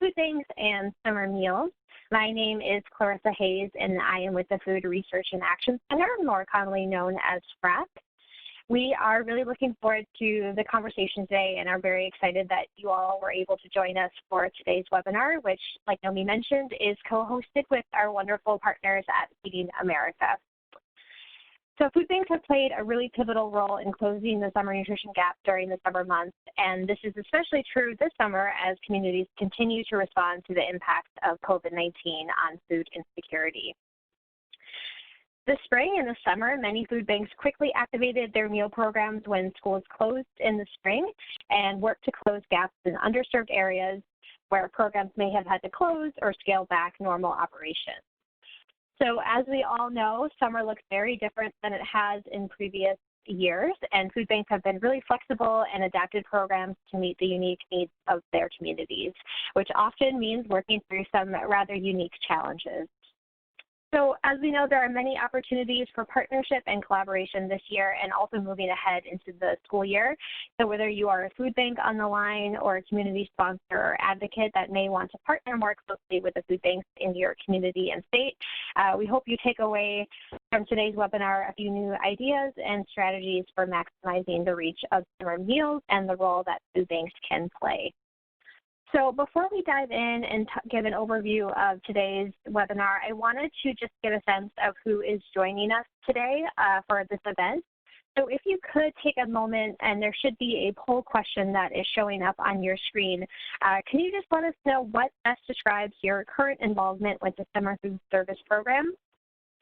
food banks and summer meals. My name is Clarissa Hayes, and I am with the Food Research and Action Center, more commonly known as FRAC. We are really looking forward to the conversation today and are very excited that you all were able to join us for today's webinar, which, like Naomi mentioned, is co-hosted with our wonderful partners at Feeding America. So food banks have played a really pivotal role in closing the summer nutrition gap during the summer months, and this is especially true this summer as communities continue to respond to the impacts of COVID-19 on food insecurity. This spring and the summer, many food banks quickly activated their meal programs when schools closed in the spring and worked to close gaps in underserved areas where programs may have had to close or scale back normal operations. So as we all know, summer looks very different than it has in previous years, and food banks have been really flexible and adapted programs to meet the unique needs of their communities, which often means working through some rather unique challenges. So as we know, there are many opportunities for partnership and collaboration this year and also moving ahead into the school year. So whether you are a food bank on the line or a community sponsor or advocate that may want to partner more closely with the food banks in your community and state, we hope you take away from today's webinar a few new ideas and strategies for maximizing the reach of summer meals and the role that food banks can play. So before we dive in and give an overview of today's webinar, I wanted to just get a sense of who is joining us today for this event. So if you could take a moment, and there should be a poll question that is showing up on your screen, can you just let us know what best describes your current involvement with the Summer Food Service Program?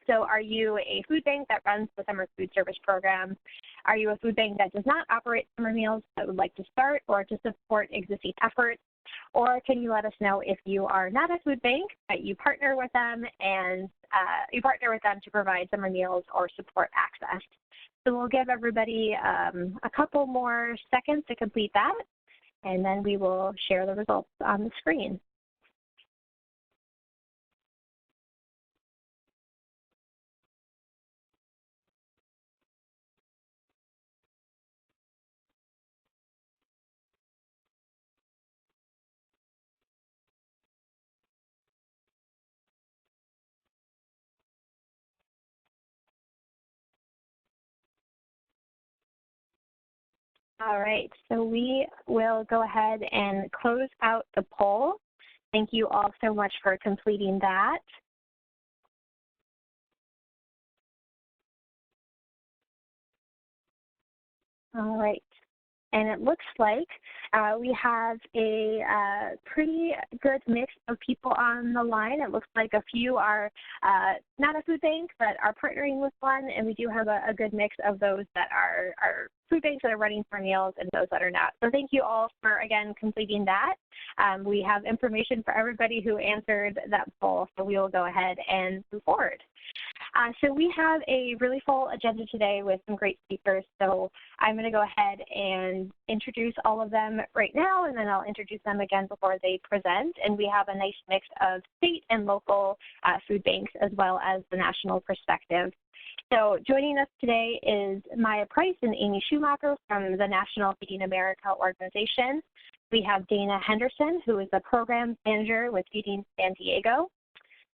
So are you a food bank that runs the Summer Food Service Program? Are you a food bank that does not operate summer meals that would like to start or to support existing efforts? Or can you let us know if you are not a food bank, but you partner with them and to provide summer meals or support access? So we'll give everybody a couple more seconds to complete that, and then we will share the results on the screen. All right, so we will go ahead and close out the poll. Thank you all so much for completing that. All right, and it looks like we have a pretty good mix of people on the line. It looks like a few are not a food bank, but are partnering with one, and we do have a good mix of those that are food banks that are running for meals and those that are not. So thank you all for, again, completing that. We have information for everybody who answered that poll, so we will go ahead and move forward. So we have a really full agenda today with some great speakers. So I'm going to go ahead and introduce all of them right now, and then I'll introduce them again before they present. And we have a nice mix of state and local food banks as well as the national perspective. So joining us today is Maya Price and Amy Schumacher from the National Feeding America organization. We have Dana Henderson, who is a program manager with Feeding San Diego.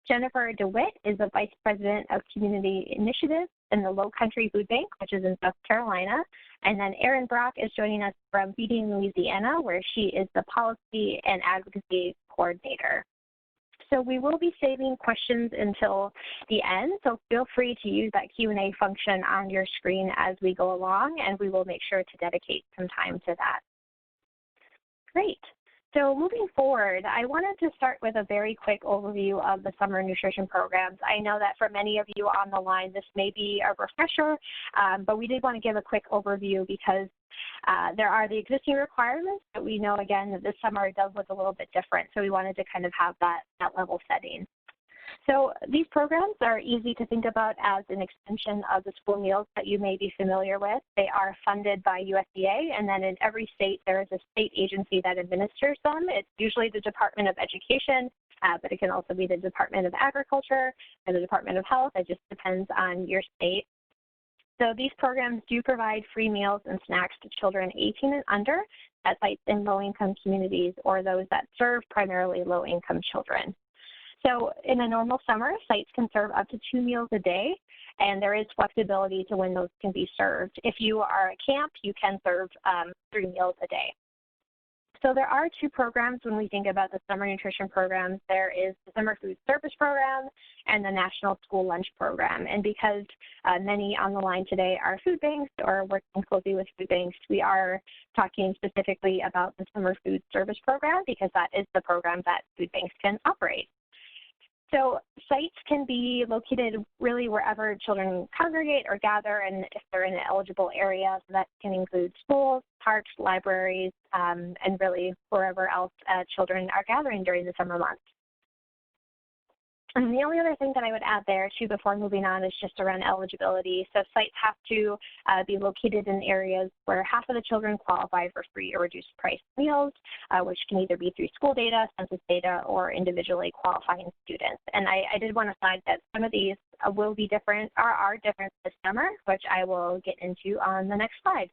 Jennifer DeWitt is the Vice President of Community Initiatives in the Low Country Food Bank, which is in South Carolina. And then Erin Brock is joining us from Feeding Louisiana, where she is the Policy and Advocacy Coordinator. So we will be saving questions until the end, so feel free to use that Q&A function on your screen as we go along, and we will make sure to dedicate some time to that. Great. So moving forward, I wanted to start with a very quick overview of the summer nutrition programs. I know that for many of you on the line, this may be a refresher, but we did want to give a quick overview because there are the existing requirements, but we know, again, that this summer it does look a little bit different, so we wanted to kind of have that level setting. So these programs are easy to think about as an extension of the school meals that you may be familiar with. They are funded by USDA, and then in every state there is a state agency that administers them. It's usually the Department of Education, but it can also be the Department of Agriculture or the Department of Health. It just depends on your state. So these programs do provide free meals and snacks to children 18 and under at sites in low-income communities or those that serve primarily low-income children. So in a normal summer, sites can serve up to 2 meals a day, and there is flexibility to when those can be served. If you are at camp, you can serve 3 meals a day. So there are 2 programs when we think about the summer nutrition programs. There is the Summer Food Service Program and the National School Lunch Program. And because many on the line today are food banks or working closely with food banks, we are talking specifically about the Summer Food Service Program because that is the program that food banks can operate. So sites can be located really wherever children congregate or gather, and if they're in an eligible area, so that can include schools, parks, libraries, and really wherever else children are gathering during the summer months. And the only other thing that I would add there, too, before moving on is just around eligibility. So sites have to be located in areas where half of the children qualify for free or reduced price meals, which can either be through school data, census data, or individually qualifying students. And I did want to flag that some of these will be different, or are different this summer, which I will get into on the next slide.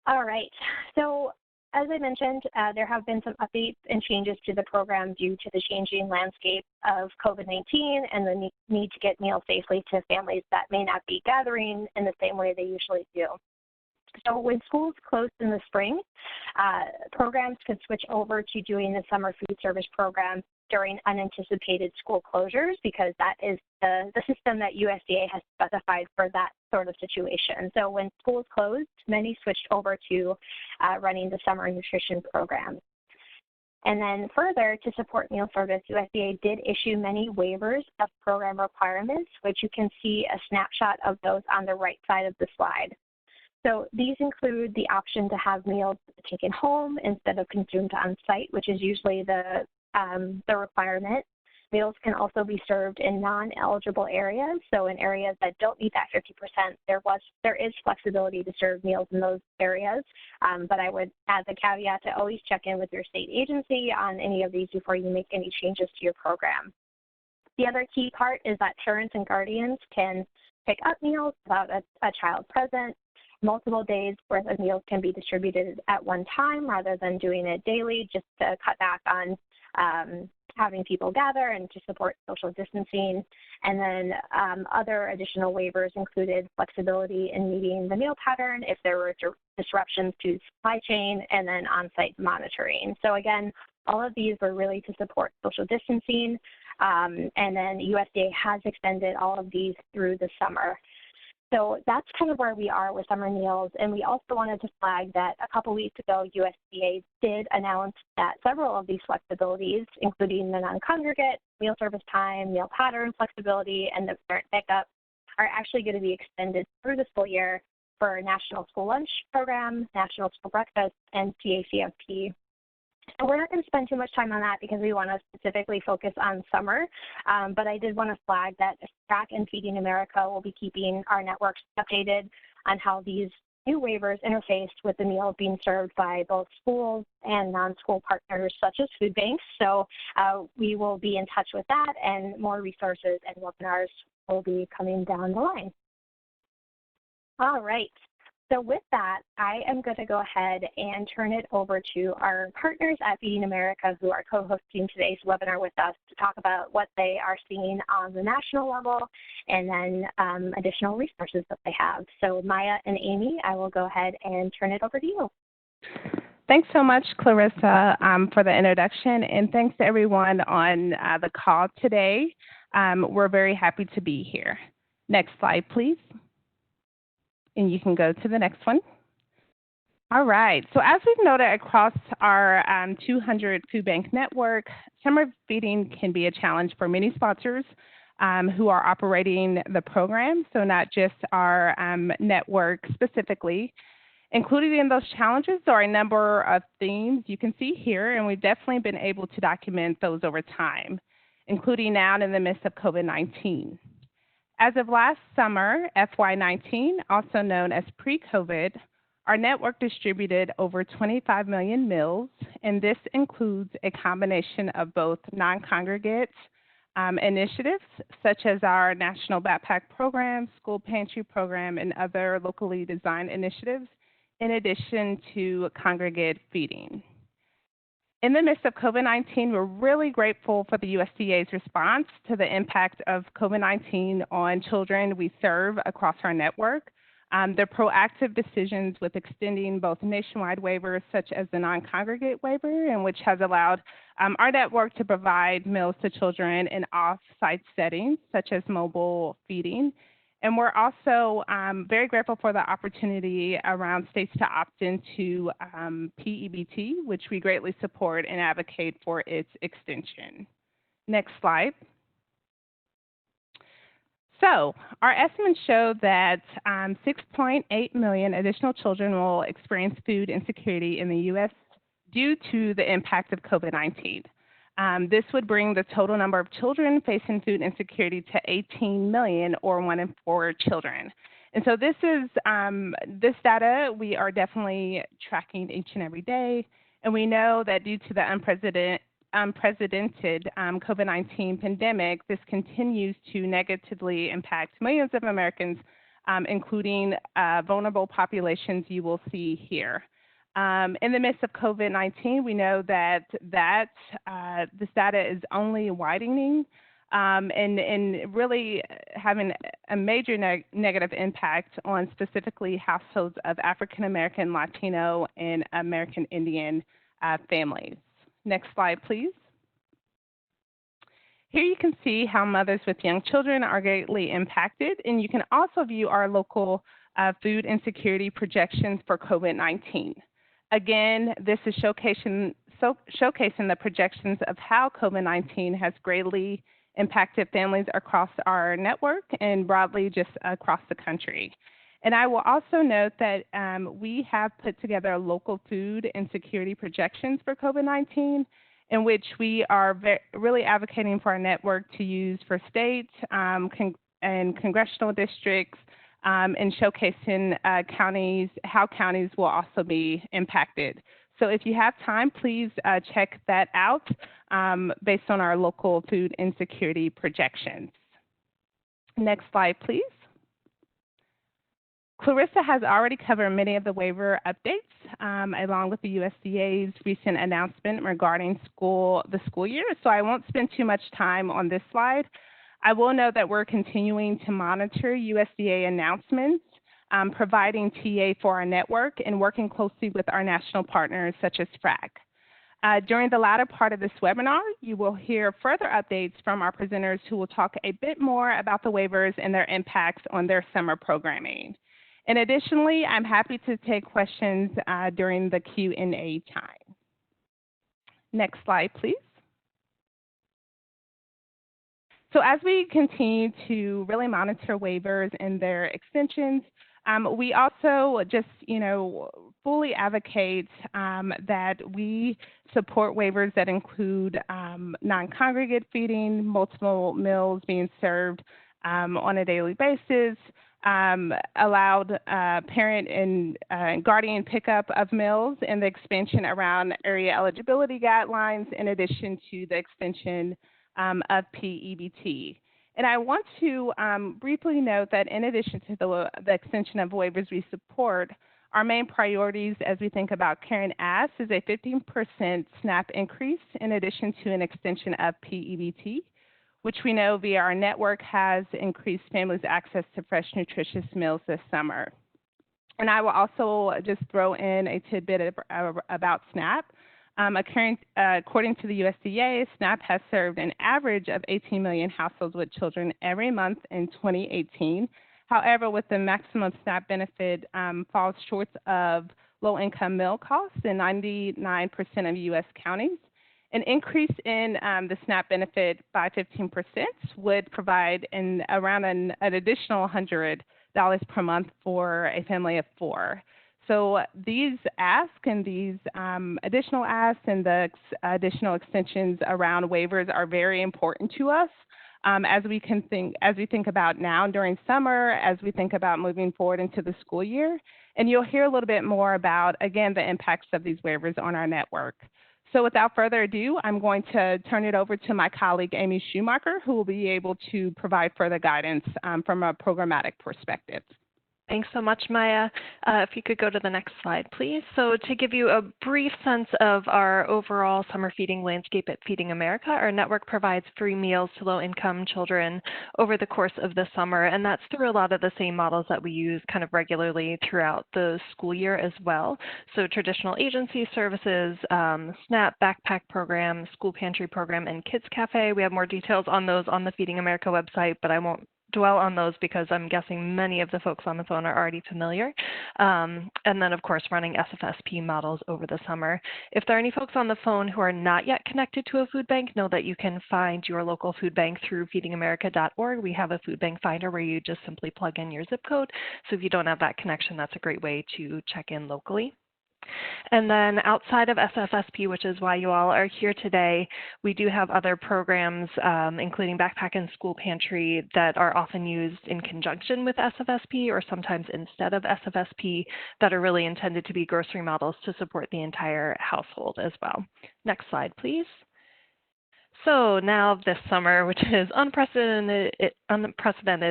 All right, so as I mentioned, there have been some updates and changes to the program due to the changing landscape of COVID-19 and the need to get meals safely to families that may not be gathering in the same way they usually do. So when schools closed in the spring, programs could switch over to doing the summer food service program during unanticipated school closures because that is the system that USDA has specified for that sort of situation. So when schools closed, many switched over to running the summer nutrition program. And then further, to support meal service, USDA did issue many waivers of program requirements, which you can see a snapshot of those on the right side of the slide. So these include the option to have meals taken home instead of consumed on site, which is usually the requirement. Meals can also be served in non-eligible areas. So in areas that don't meet that 50%, there is flexibility to serve meals in those areas. But I would add the caveat to always check in with your state agency on any of these before you make any changes to your program. The other key part is that parents and guardians can pick up meals without a child present. Multiple days worth of meals can be distributed at one time rather than doing it daily, just to cut back on having people gather and to support social distancing. And then other additional waivers included flexibility in meeting the meal pattern if there were disruptions to supply chain, and then on-site monitoring. So again, all of these were really to support social distancing, and then USDA has extended all of these through the summer. So that's kind of where we are with summer meals. And we also wanted to flag that a couple weeks ago, USDA did announce that several of these flexibilities, including the non-congregate, meal service time, meal pattern flexibility, and the parent pickup, are actually going to be extended through the school year for National School Lunch Program, National School Breakfast, and CACFP. So we're not going to spend too much time on that because we want to specifically focus on summer, but I did want to flag that STRAC and Feeding America will be keeping our networks updated on how these new waivers interface with the meals being served by both schools and non-school partners such as food banks. So we will be in touch with that, and more resources and webinars will be coming down the line. All right. So with that, I am going to go ahead and turn it over to our partners at Feeding America who are co-hosting today's webinar with us to talk about what they are seeing on the national level and then additional resources that they have. So Maya and Amy, I will go ahead and turn it over to you. Thanks so much, Clarissa, for the introduction, and thanks to everyone on the call today. We're very happy to be here. Next slide, please. And you can go to the next one. All right, so as we've noted across our 200 food bank network, summer feeding can be a challenge for many sponsors who are operating the program, so not just our network specifically. Included in those challenges are a number of themes you can see here, and we've definitely been able to document those over time, including now in the midst of COVID-19. As of last summer, FY19, also known as pre-COVID, our network distributed over 25 million meals, and this includes a combination of both non-congregate initiatives such as our National Backpack Program, School Pantry Program, and other locally designed initiatives, in addition to congregate feeding. In the midst of COVID-19, we're really grateful for the USDA's response to the impact of COVID-19 on children we serve across our network. Their proactive decisions with extending both nationwide waivers such as the non-congregate waiver, and which has allowed our network to provide meals to children in off-site settings such as mobile feeding. And we're also very grateful for the opportunity around states to opt into PEBT, which we greatly support and advocate for its extension. Next slide. So our estimates show that 6.8 million additional children will experience food insecurity in the U.S. due to the impact of COVID-19. This would bring the total number of children facing food insecurity to 18 million, or 1 in 4 children. And so this is this data we are definitely tracking each and every day. And we know that due to the unprecedented COVID-19 pandemic, this continues to negatively impact millions of Americans, including vulnerable populations you will see here. In the midst of COVID-19, we know that this data is only widening and really having a major negative impact on specifically households of African American, Latino, and American Indian families. Next slide, please. Here you can see how mothers with young children are greatly impacted, and you can also view our local food insecurity projections for COVID-19. Again, this is showcasing the projections of how COVID-19 has greatly impacted families across our network and broadly just across the country. And I will also note that we have put together local food insecurity projections for COVID-19, in which we are really advocating for our network to use for states and congressional districts, and showcasing how counties will also be impacted. So if you have time, please check that out based on our local food insecurity projections. Next slide, please. Clarissa has already covered many of the waiver updates along with the USDA's recent announcement regarding the school year, so I won't spend too much time on this slide. I will note that we're continuing to monitor USDA announcements, providing TA for our network, and working closely with our national partners such as FRAC. During the latter part of this webinar, you will hear further updates from our presenters who will talk a bit more about the waivers and their impacts on their summer programming. And additionally, I'm happy to take questions during the Q&A time. Next slide, please. So as we continue to really monitor waivers and their extensions, we also just, fully advocate that we support waivers that include non-congregate feeding, multiple meals being served on a daily basis, allowed parent and guardian pickup of meals, and the expansion around area eligibility guidelines, in addition to the extension of PEBT. And I want to briefly note that in addition to the extension of waivers we support, our main priorities as we think about care and ask is a 15% SNAP increase, in addition to an extension of PEBT, which we know via our network has increased families' access to fresh, nutritious meals this summer. And I will also just throw in a tidbit about SNAP. According to the USDA, SNAP has served an average of 18 million households with children every month in 2018. However, with the maximum SNAP benefit falls short of low-income meal costs in 99% of U.S. counties. An increase in the SNAP benefit by 15% would provide around an additional $100 per month for a family of 4. So these asks and these additional asks and the additional extensions around waivers are very important to us as we think about now during summer, as we think about moving forward into the school year. And you'll hear a little bit more about, again, the impacts of these waivers on our network. So without further ado, I'm going to turn it over to my colleague, Amy Schumacher, who will be able to provide further guidance from a programmatic perspective. Thanks so much, Maya. If you could go to the next slide, please. So to give you a brief sense of our overall summer feeding landscape at Feeding America, our network provides free meals to low-income children over the course of the summer, and that's through a lot of the same models that we use kind of regularly throughout the school year as well. So traditional agency services, SNAP, backpack program, school pantry program, and Kids Cafe. We have more details on those on the Feeding America website, but I won't dwell on those because I'm guessing many of the folks on the phone are already familiar. And then, of course, running SFSP models over the summer. If there are any folks on the phone who are not yet connected to a food bank, know that you can find your local food bank through feedingamerica.org. We have a food bank finder where you just simply plug in your zip code. So if you don't have that connection, that's a great way to check in locally. And then outside of SFSP, which is why you all are here today, we do have other programs, including Backpack and School Pantry, that are often used in conjunction with SFSP or sometimes instead of SFSP, that are really intended to be grocery models to support the entire household as well. Next slide, please. So now this summer, which is unprecedented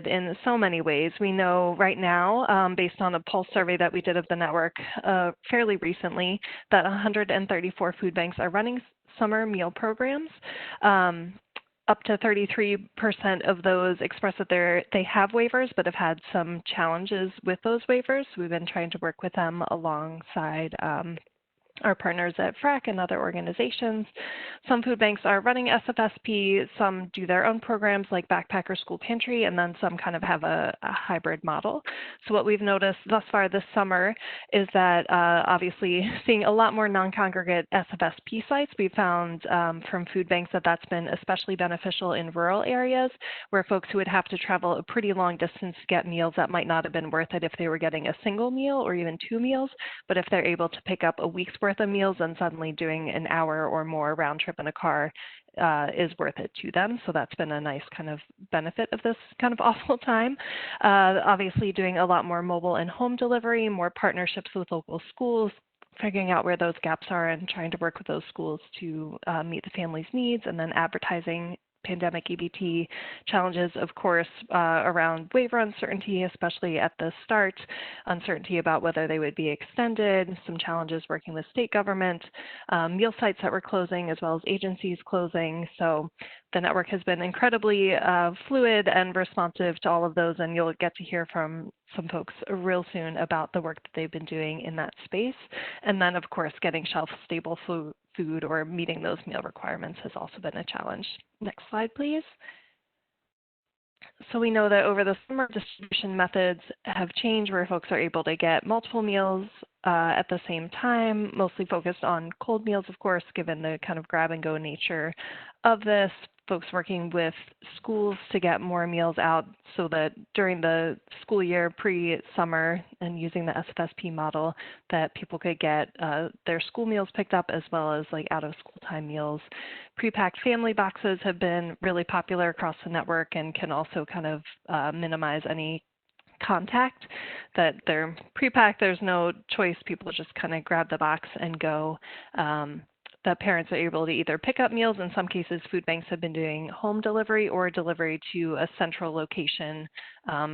in so many ways, we know right now, based on a pulse survey that we did of the network fairly recently, that 134 food banks are running summer meal programs. Up to 33% of those express that they have waivers, but have had some challenges with those waivers. We've been trying to work with them alongside our partners at FRAC and other organizations. Some food banks are running SFSP, some do their own programs like Backpack or School Pantry, and then some kind of have a hybrid model. So what we've noticed thus far this summer is that obviously seeing a lot more non-congregate SFSP sites. We found from food banks that that's been especially beneficial in rural areas where folks who would have to travel a pretty long distance to get meals that might not have been worth it if they were getting a single meal or even 2 meals, but if they're able to pick up a week's worth of meals, and suddenly doing an hour or more round trip in a car is worth it to them. So that's been a nice kind of benefit of this kind of awful time. Obviously doing a lot more mobile and home delivery, more partnerships with local schools, figuring out where those gaps are and trying to work with those schools to meet the family's needs, and then advertising pandemic EBT challenges, of course, around waiver uncertainty, especially at the start, uncertainty about whether they would be extended, some challenges working with state government, meal sites that were closing, as well as agencies closing. So the network has been incredibly fluid and responsive to all of those, and you'll get to hear from some folks real soon about the work that they've been doing in that space. And then, of course, getting shelf-stable food or meeting those meal requirements has also been a challenge. Next slide, please. So we know that over the summer, distribution methods have changed where folks are able to get multiple meals at the same time, mostly focused on cold meals, of course, given the kind of grab-and-go nature of this. Folks working with schools to get more meals out so that during the school year pre-summer and using the SFSP model that people could get their school meals picked up as well as like out of school time meals. Pre-packed family boxes have been really popular across the network and can also kind of minimize any contact, that they're pre-packed, there's no choice, people just kind of grab the box and go. The parents are able to either pick up meals. In some cases, food banks have been doing home delivery or delivery to a central location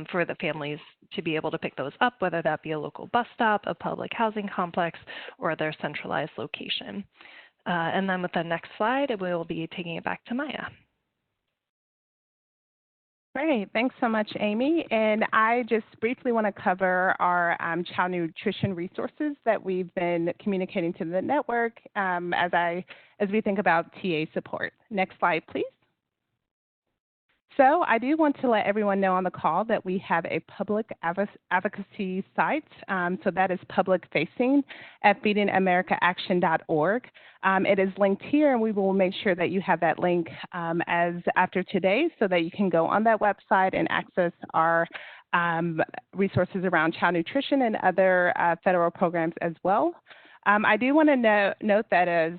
for the families to be able to pick those up, whether that be a local bus stop, a public housing complex, or their centralized location. And then with the next slide, we will be taking it back to Maya. Great, thanks so much, Amy. And I just briefly want to cover our child nutrition resources that we've been communicating to the network as we think about TA support. Next slide, please. So I do want to let everyone know on the call that we have a public advocacy site. So that is public facing at feedingamericaaction.org. It is linked here, and we will make sure that you have that link as after today so that you can go on that website and access our resources around child nutrition and other federal programs as well. I do want to note that as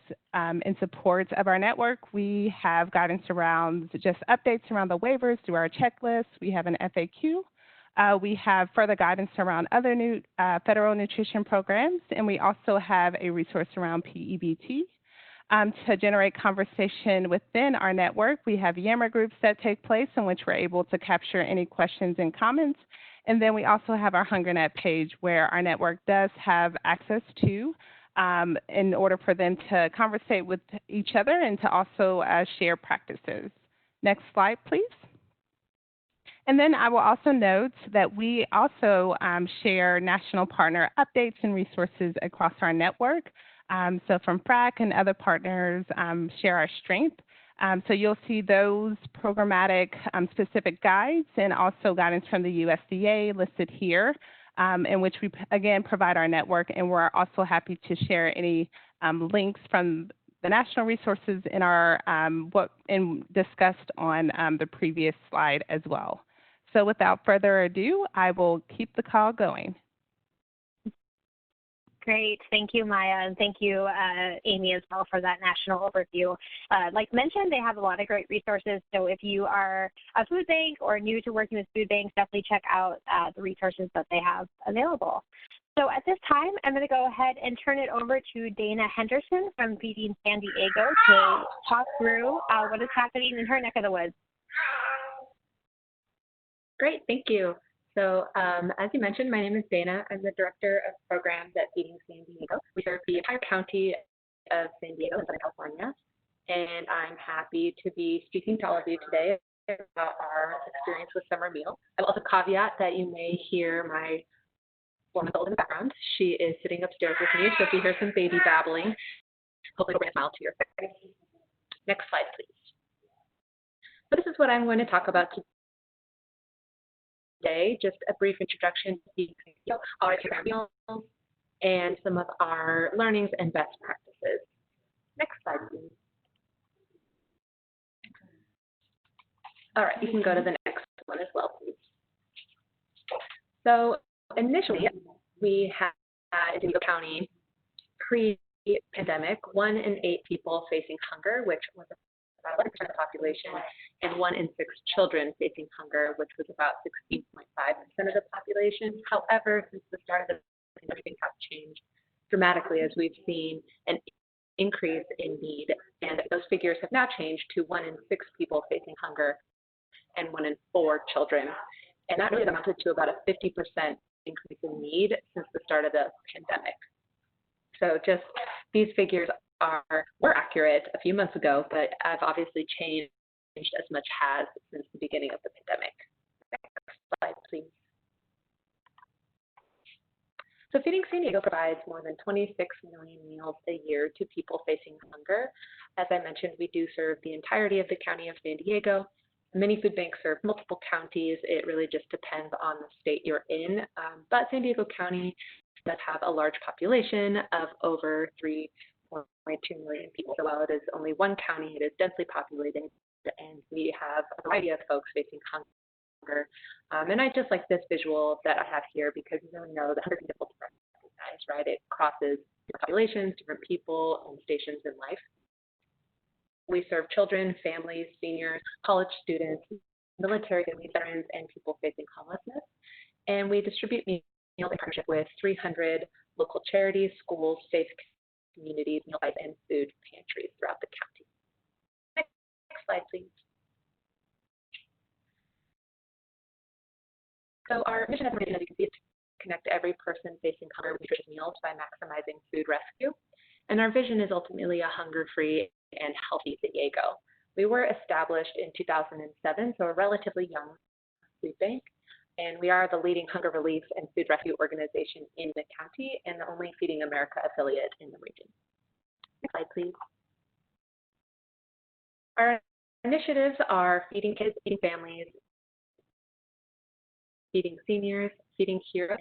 in support of our network, we have guidance around just updates around the waivers through our checklist. We have an FAQ. We have further guidance around other new federal nutrition programs, and we also have a resource around PEBT. To generate conversation within our network, we have Yammer groups that take place in which we're able to capture any questions and comments. And then we also have our HungerNet page where our network does have access to in order for them to conversate with each other and to also share practices. Next slide, please. And then I will also note that we also share national partner updates and resources across our network. So from FRAC and other partners share our strength. So you'll see those programmatic specific guides and also guidance from the USDA listed here, in which we, again, provide our network. And we're also happy to share any links from the national resources in our discussed on the previous slide as well. So without further ado, I will keep the call going. Great. Thank you, Maya, and thank you, Amy, as well, for that national overview. Like mentioned, they have a lot of great resources, so if you are a food bank or new to working with food banks, definitely check out the resources that they have available. So at this time, I'm going to go ahead and turn it over to Dana Henderson from Feeding San Diego to talk through what is happening in her neck of the woods. Great, thank you. So as you mentioned, my name is Dana. I'm the Director of Programs at Feeding San Diego. We serve the entire county of San Diego in Southern California, and I'm happy to be speaking to all of you today about our experience with summer meal. I will also caveat that you may hear my 4-month-old in the background. She is sitting upstairs with me, so if you hear some baby babbling, hopefully it'll bring a smile to your face. Next slide, please. So this is what I'm going to talk about today, just a brief introduction to our meals and some of our learnings and best practices. Next slide, please. All right, you can go to the next one as well, please. So initially, we had in San Diego County pre-pandemic 1 in 8 people facing hunger, which was about 11% of the population, and 1 in 6 children facing hunger, which was about 16.5% of the population. However, since the start of the pandemic, things have changed dramatically as we've seen an increase in need, and those figures have now changed to 1 in 6 people facing hunger and 1 in 4 children. And that really amounted to about a 50% increase in need since the start of the pandemic. So just these figures were accurate a few months ago, but have obviously changed as much as since the beginning of the pandemic. Next slide, please. So Feeding San Diego provides more than 26 million meals a year to people facing hunger. As I mentioned, we do serve the entirety of the county of San Diego. Many food banks serve multiple counties. It really just depends on the state you're in. But San Diego County does have a large population of over 3.2 million people. So while it is only one county, it is densely populated, and we have a variety of folks facing hunger. And I just like this visual that I have here because you really know that hunger is difficult to recognize, right? It crosses different populations, different people, and stations in life. We serve children, families, seniors, college students, military veterans, and people facing homelessness. And we distribute meals in partnership with 300 local charities, schools, faith communities, meal sites, and food pantries throughout the county. Next slide, please. So our mission as a mission, as you can see, is to connect every person facing hunger with nutritious meals by maximizing food rescue. And our vision is ultimately a hunger-free and healthy San Diego. We were established in 2007, so a relatively young food bank, and we are the leading hunger relief and food rescue organization in the county and the only Feeding America affiliate in the region. Next slide, please. Our initiatives are feeding kids, feeding families, feeding seniors, feeding heroes.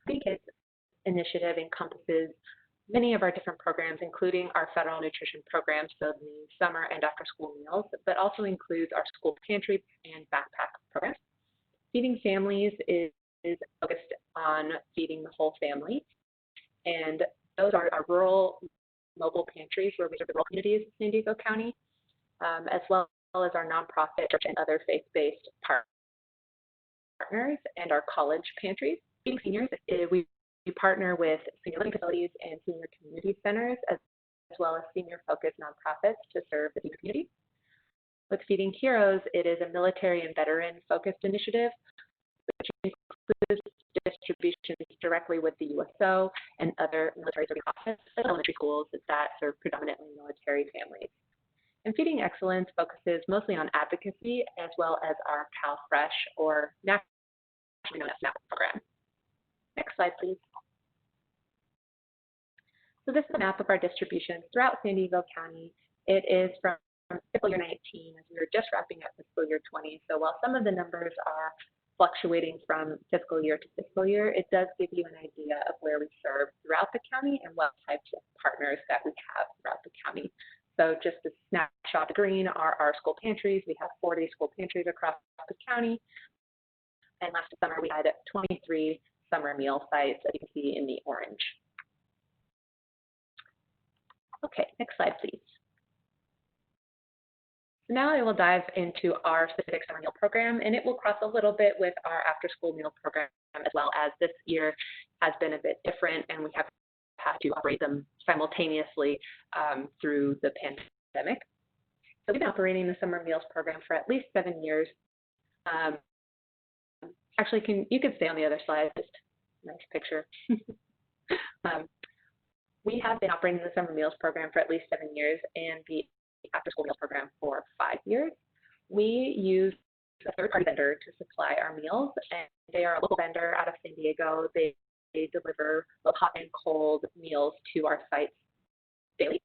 Feeding Kids initiative encompasses many of our different programs, including our federal nutrition programs, so the summer and after school meals, but also includes our school pantry and backpack programs. Feeding Families is focused on feeding the whole family, and those are our rural mobile pantries where we serve the rural communities of San Diego County, as well as our nonprofit and other faith-based partners and our college pantries. Feeding Seniors, we partner with senior living facilities and senior community centers, as well as senior-focused nonprofits to serve the community. With Feeding Heroes, it is a military and veteran-focused initiative, which includes distributions directly with the USO and other military serving offices and elementary schools that serve predominantly military families. And Feeding Excellence focuses mostly on advocacy as well as our CalFresh, or nationally known as SNAP program. Next slide, please. So this is a map of our distributions throughout San Diego County. It is from fiscal year 19, as we were just wrapping up fiscal year 20. So while some of the numbers are fluctuating from fiscal year to fiscal year, it does give you an idea of where we serve throughout the county and what types of partners that we have throughout the county. So just a snapshot of green are our school pantries. We have 40 school pantries across the county. And last summer, we had 23 summer meal sites, as you can see in the orange. Okay, next slide, please. So now I will dive into our specific summer meal program, and it will cross a little bit with our after-school meal program, as well as this year has been a bit different, and we have had to operate them simultaneously through the pandemic. So we've been operating the summer meals program for at least 7 years. Actually, you can stay on the other slide, just nice picture. We have been operating the summer meals program for at least 7 years and the after-school meal program for 5 years. We use a third-party vendor to supply our meals, and they are a local vendor out of San Diego. They deliver both hot and cold meals to our sites daily.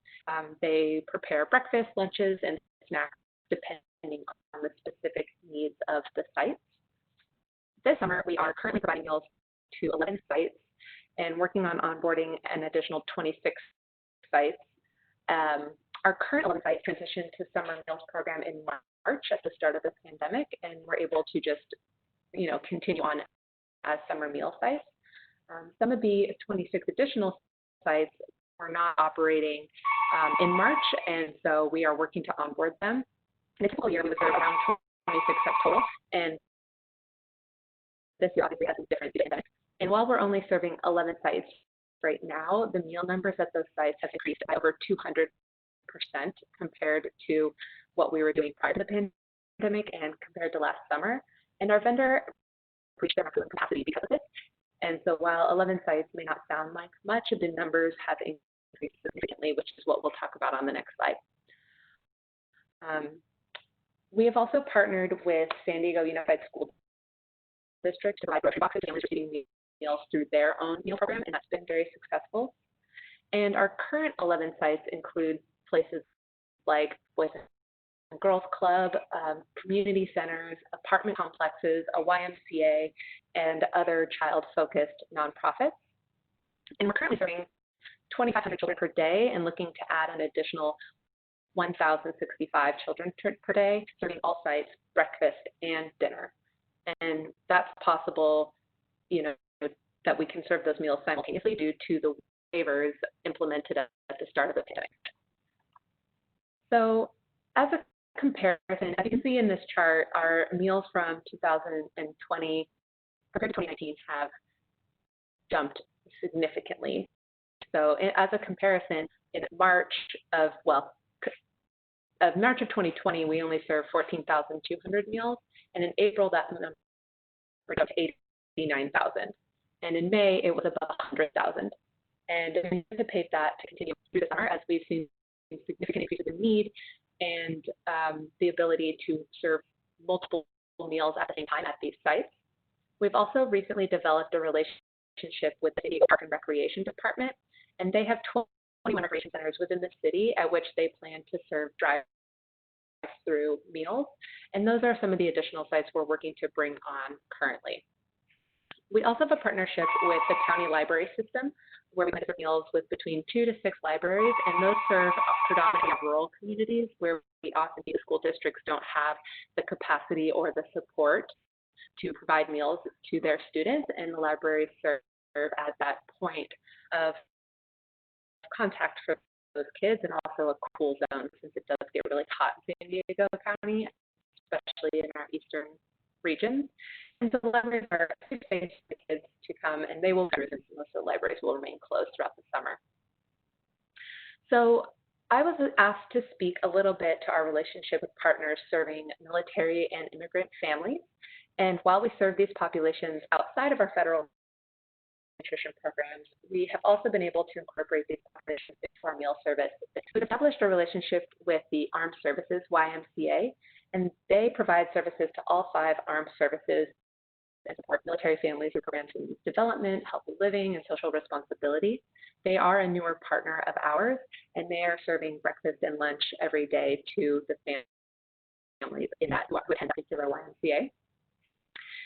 They prepare breakfast, lunches, and snacks depending on the specific needs of the sites. This summer, we are currently providing meals to 11 sites and working on onboarding an additional 26 sites. Our current 11 sites transitioned to summer meals program in March at the start of the pandemic, and we're able to just, continue on as summer meal sites. Some of the 26 additional sites were not operating in March, and so we are working to onboard them. In a typical year, we would serve around 26 sites total, and this year obviously has been different due to the pandemic. And while we're only serving 11 sites right now, the meal numbers at those sites have increased by over 200% compared to what we were doing prior to the pandemic and compared to last summer. And our vendor reached their maximum capacity because of this. And so while 11 sites may not sound like much, the numbers have increased significantly, which is what we'll talk about on the next slide. We have also partnered with San Diego Unified School District to provide grocery boxes to families receiving meals through their own meal program, and that's been very successful. And our current 11 sites include places like Boys and Girls Club, community centers, apartment complexes, a YMCA, and other child-focused nonprofits. And we're currently serving 2,500 children per day and looking to add an additional 1,065 children per day, serving all sites, breakfast and dinner. And that's possible, that we can serve those meals simultaneously due to the waivers implemented at the start of the pandemic. So as a comparison, as you can see in this chart, our meals from 2020 compared to 2019 have jumped significantly. So as a comparison, in March of 2020, we only served 14,200 meals, and in April that number jumped to 89,000. And in May, it was above 100,000. And we anticipate that to continue through the summer as we've seen significant increases in need and the ability to serve multiple meals at the same time at these sites. We've also recently developed a relationship with the San Diego Park and Recreation Department, and they have 21 recreation centers within the city at which they plan to serve drive-through meals. And those are some of the additional sites we're working to bring on currently. We also have a partnership with the county library system where we plan to serve meals with between 2 to 6 libraries, and those serve predominantly rural communities where we often see the school districts don't have the capacity or the support to provide meals to their students, and the libraries serve as that point of contact for those kids and also a cool zone since it does get really hot in San Diego County, especially in our eastern regions. And so the libraries are a safe space for the kids to come, and they will, since most of the libraries will remain closed throughout the summer. So I was asked to speak a little bit to our relationship with partners serving military and immigrant families. And while we serve these populations outside of our federal nutrition programs, we have also been able to incorporate these populations into our meal service. We've established a relationship with the Armed Services YMCA, and they provide services to all 5 armed services and support military families through programs in youth development, healthy living, and social responsibility. They are a newer partner of ours, and they are serving breakfast and lunch every day to the families in that who attend that particular YMCA.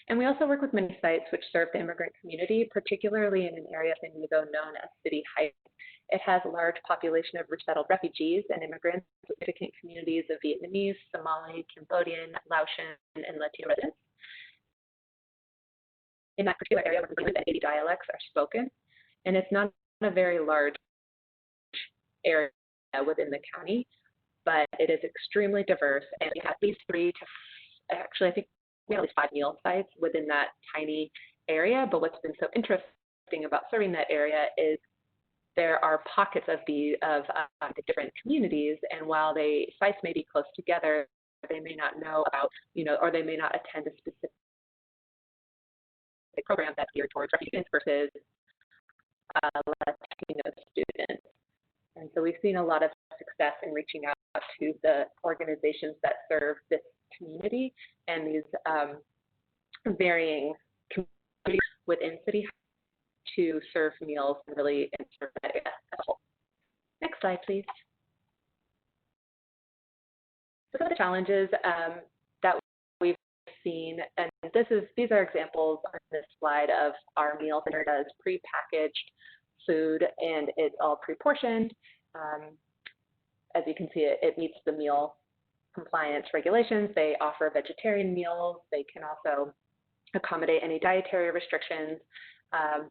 And we also work with many sites which serve the immigrant community, particularly in an area of San Diego known as City Heights. It has a large population of resettled refugees and immigrants, significant communities of Vietnamese, Somali, Cambodian, Laotian, and Latino residents. In that particular area, we believe that 80 dialects are spoken, and it's not a very large area within the county, but it is extremely diverse, and we have at least 3 to, actually I think we have at least 5 meal sites within that tiny area. But what's been so interesting about serving that area is there are pockets of the different communities, and while sites may be close together, they may not know about, or they may not attend a specific program that's geared towards refugees versus Latino students. And so we've seen a lot of success in reaching out to the organizations that serve this community and these varying communities within City to serve meals and really serve that area as a whole. Next slide, please. So some of the challenges that we've seen, and these are examples on this slide of our meal center does pre-packaged food, and it's all pre-portioned. As you can see, it meets the meal compliance regulations. They offer vegetarian meals. They can also accommodate any dietary restrictions.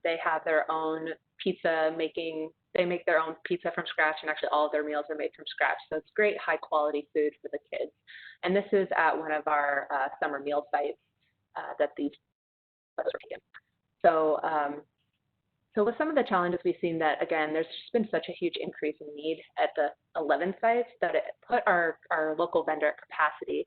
They have their own pizza making. They make their own pizza from scratch, and actually all of their meals are made from scratch. So it's great high quality food for the kids. And this is at one of our summer meal sites that these are taken. So with some of the challenges we've seen that, again, there's just been such a huge increase in need at the 11 sites that it put our local vendor at capacity.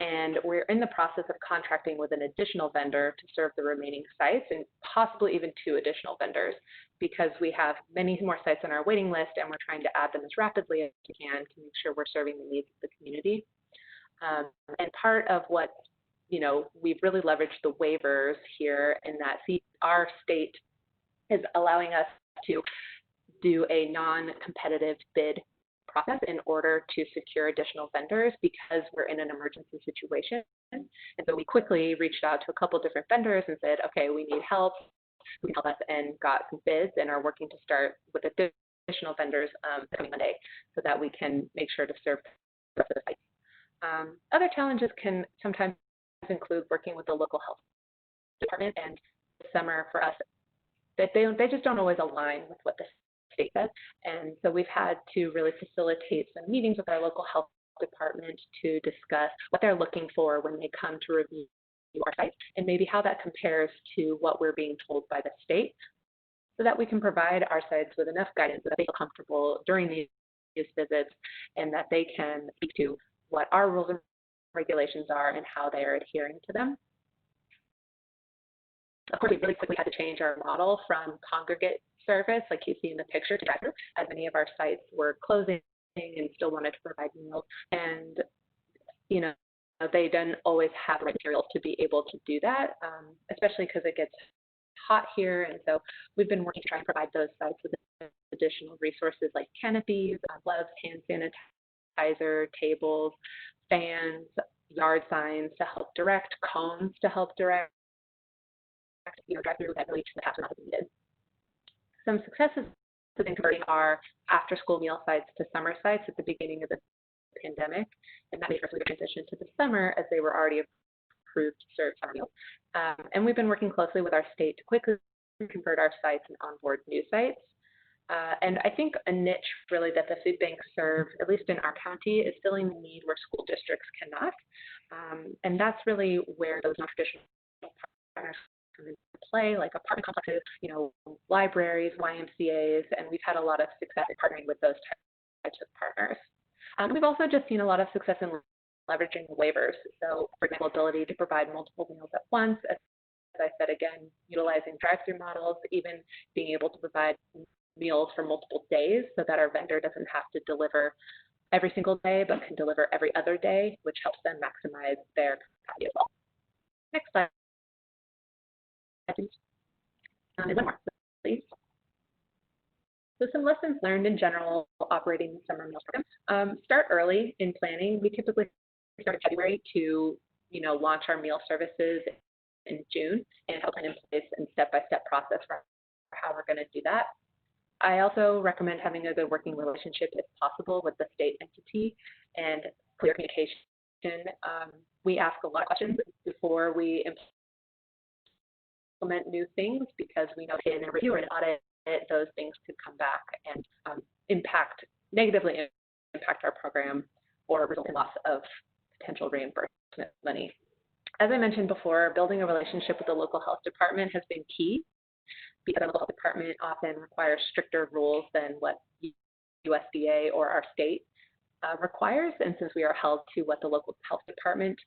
And we're in the process of contracting with an additional vendor to serve the remaining sites, and possibly even 2 additional vendors, because we have many more sites on our waiting list, and we're trying to add them as rapidly as we can to make sure we're serving the needs of the community. And part of what, we've really leveraged the waivers here in that our state is allowing us to do a non-competitive bid process in order to secure additional vendors because we're in an emergency situation. And so we quickly reached out to a couple different vendors and said, okay, we need help. We help us, and got some bids and are working to start with additional vendors coming Monday so that we can make sure to serve the rest of the sites. Other challenges can sometimes include working with the local health department, and this summer for us, that they just don't always align with what the state says. And so we've had to really facilitate some meetings with our local health department to discuss what they're looking for when they come to review our sites, and maybe how that compares to what we're being told by the state, so that we can provide our sites with enough guidance so that they feel comfortable during these visits, and that they can speak to what our rules and regulations are and how they are adhering to them. Of course, we really quickly had to change our model from congregate service, like you see in the picture, to drive-through, as many of our sites were closing and still wanted to provide meals. And, they didn't always have the right materials to be able to do that, especially because it gets hot here. And so we've been working to try and provide those sites with additional resources like canopies, gloves, hand sanitizer, tables, fans, yard signs to help direct, cones to help direct, drive-through that really the taps are not needed. Some successes have been converting our after-school meal sites to summer sites at the beginning of the pandemic, and that made for a good transition to the summer as they were already approved to serve summer meals. And we've been working closely with our state to quickly convert our sites and onboard new sites. And I think a niche really that the food banks serve, at least in our county, is filling the need where school districts cannot. And that's really where those non-traditional partners come into play, like apartment complexes, libraries, YMCAs, and we've had a lot of success in partnering with those types types of partners. We've also just seen a lot of success in leveraging waivers. So, for example, ability to provide multiple meals at once, as I said again, utilizing drive-through models, even being able to provide meals for multiple days so that our vendor doesn't have to deliver every single day, but can deliver every other day, which helps them maximize their capacity as well. Next slide, please. And one more, please. So some lessons learned in general operating summer meal programs. Start early in planning. We typically start in February to launch our meal services in June and have a plan in place and step-by-step process for how we're going to do that. I also recommend having a good working relationship if possible with the state entity and clear communication. We ask a lot of questions before we implement new things because we know in a review or an audit those things could come back and negatively impact our program or result in loss of potential reimbursement money. As I mentioned before, building a relationship with the local health department has been key because our local health department often requires stricter rules than what USDA or our state requires. And since we are held to what the local health department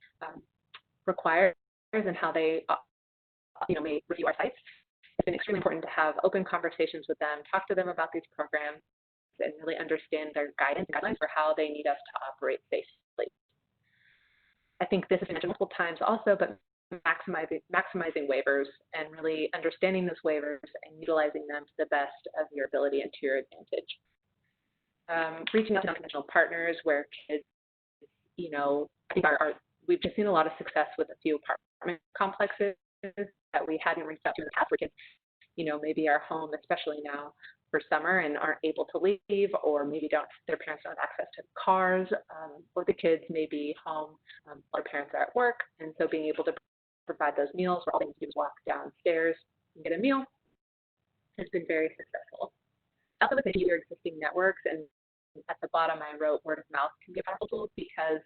requires and how they may review our sites, it's been extremely important to have open conversations with them, talk to them about these programs, and really understand their guidance and guidelines for how they need us to operate safely. I think this has been mentioned multiple times also, but maximizing waivers and really understanding those waivers and utilizing them to the best of your ability and to your advantage. Reaching out to non-conventional partners where kids, I think we've just seen a lot of success with a few apartment complexes that we hadn't reached out to in the past where kids, maybe are home, especially now for summer, and aren't able to leave, or maybe their parents don't have access to cars, or the kids may be home, their parents are at work, and so being able to provide those meals where all they need to do is walk downstairs and get a meal has been very successful. Also with your existing networks, and at the bottom I wrote word of mouth can be a powerful tool because,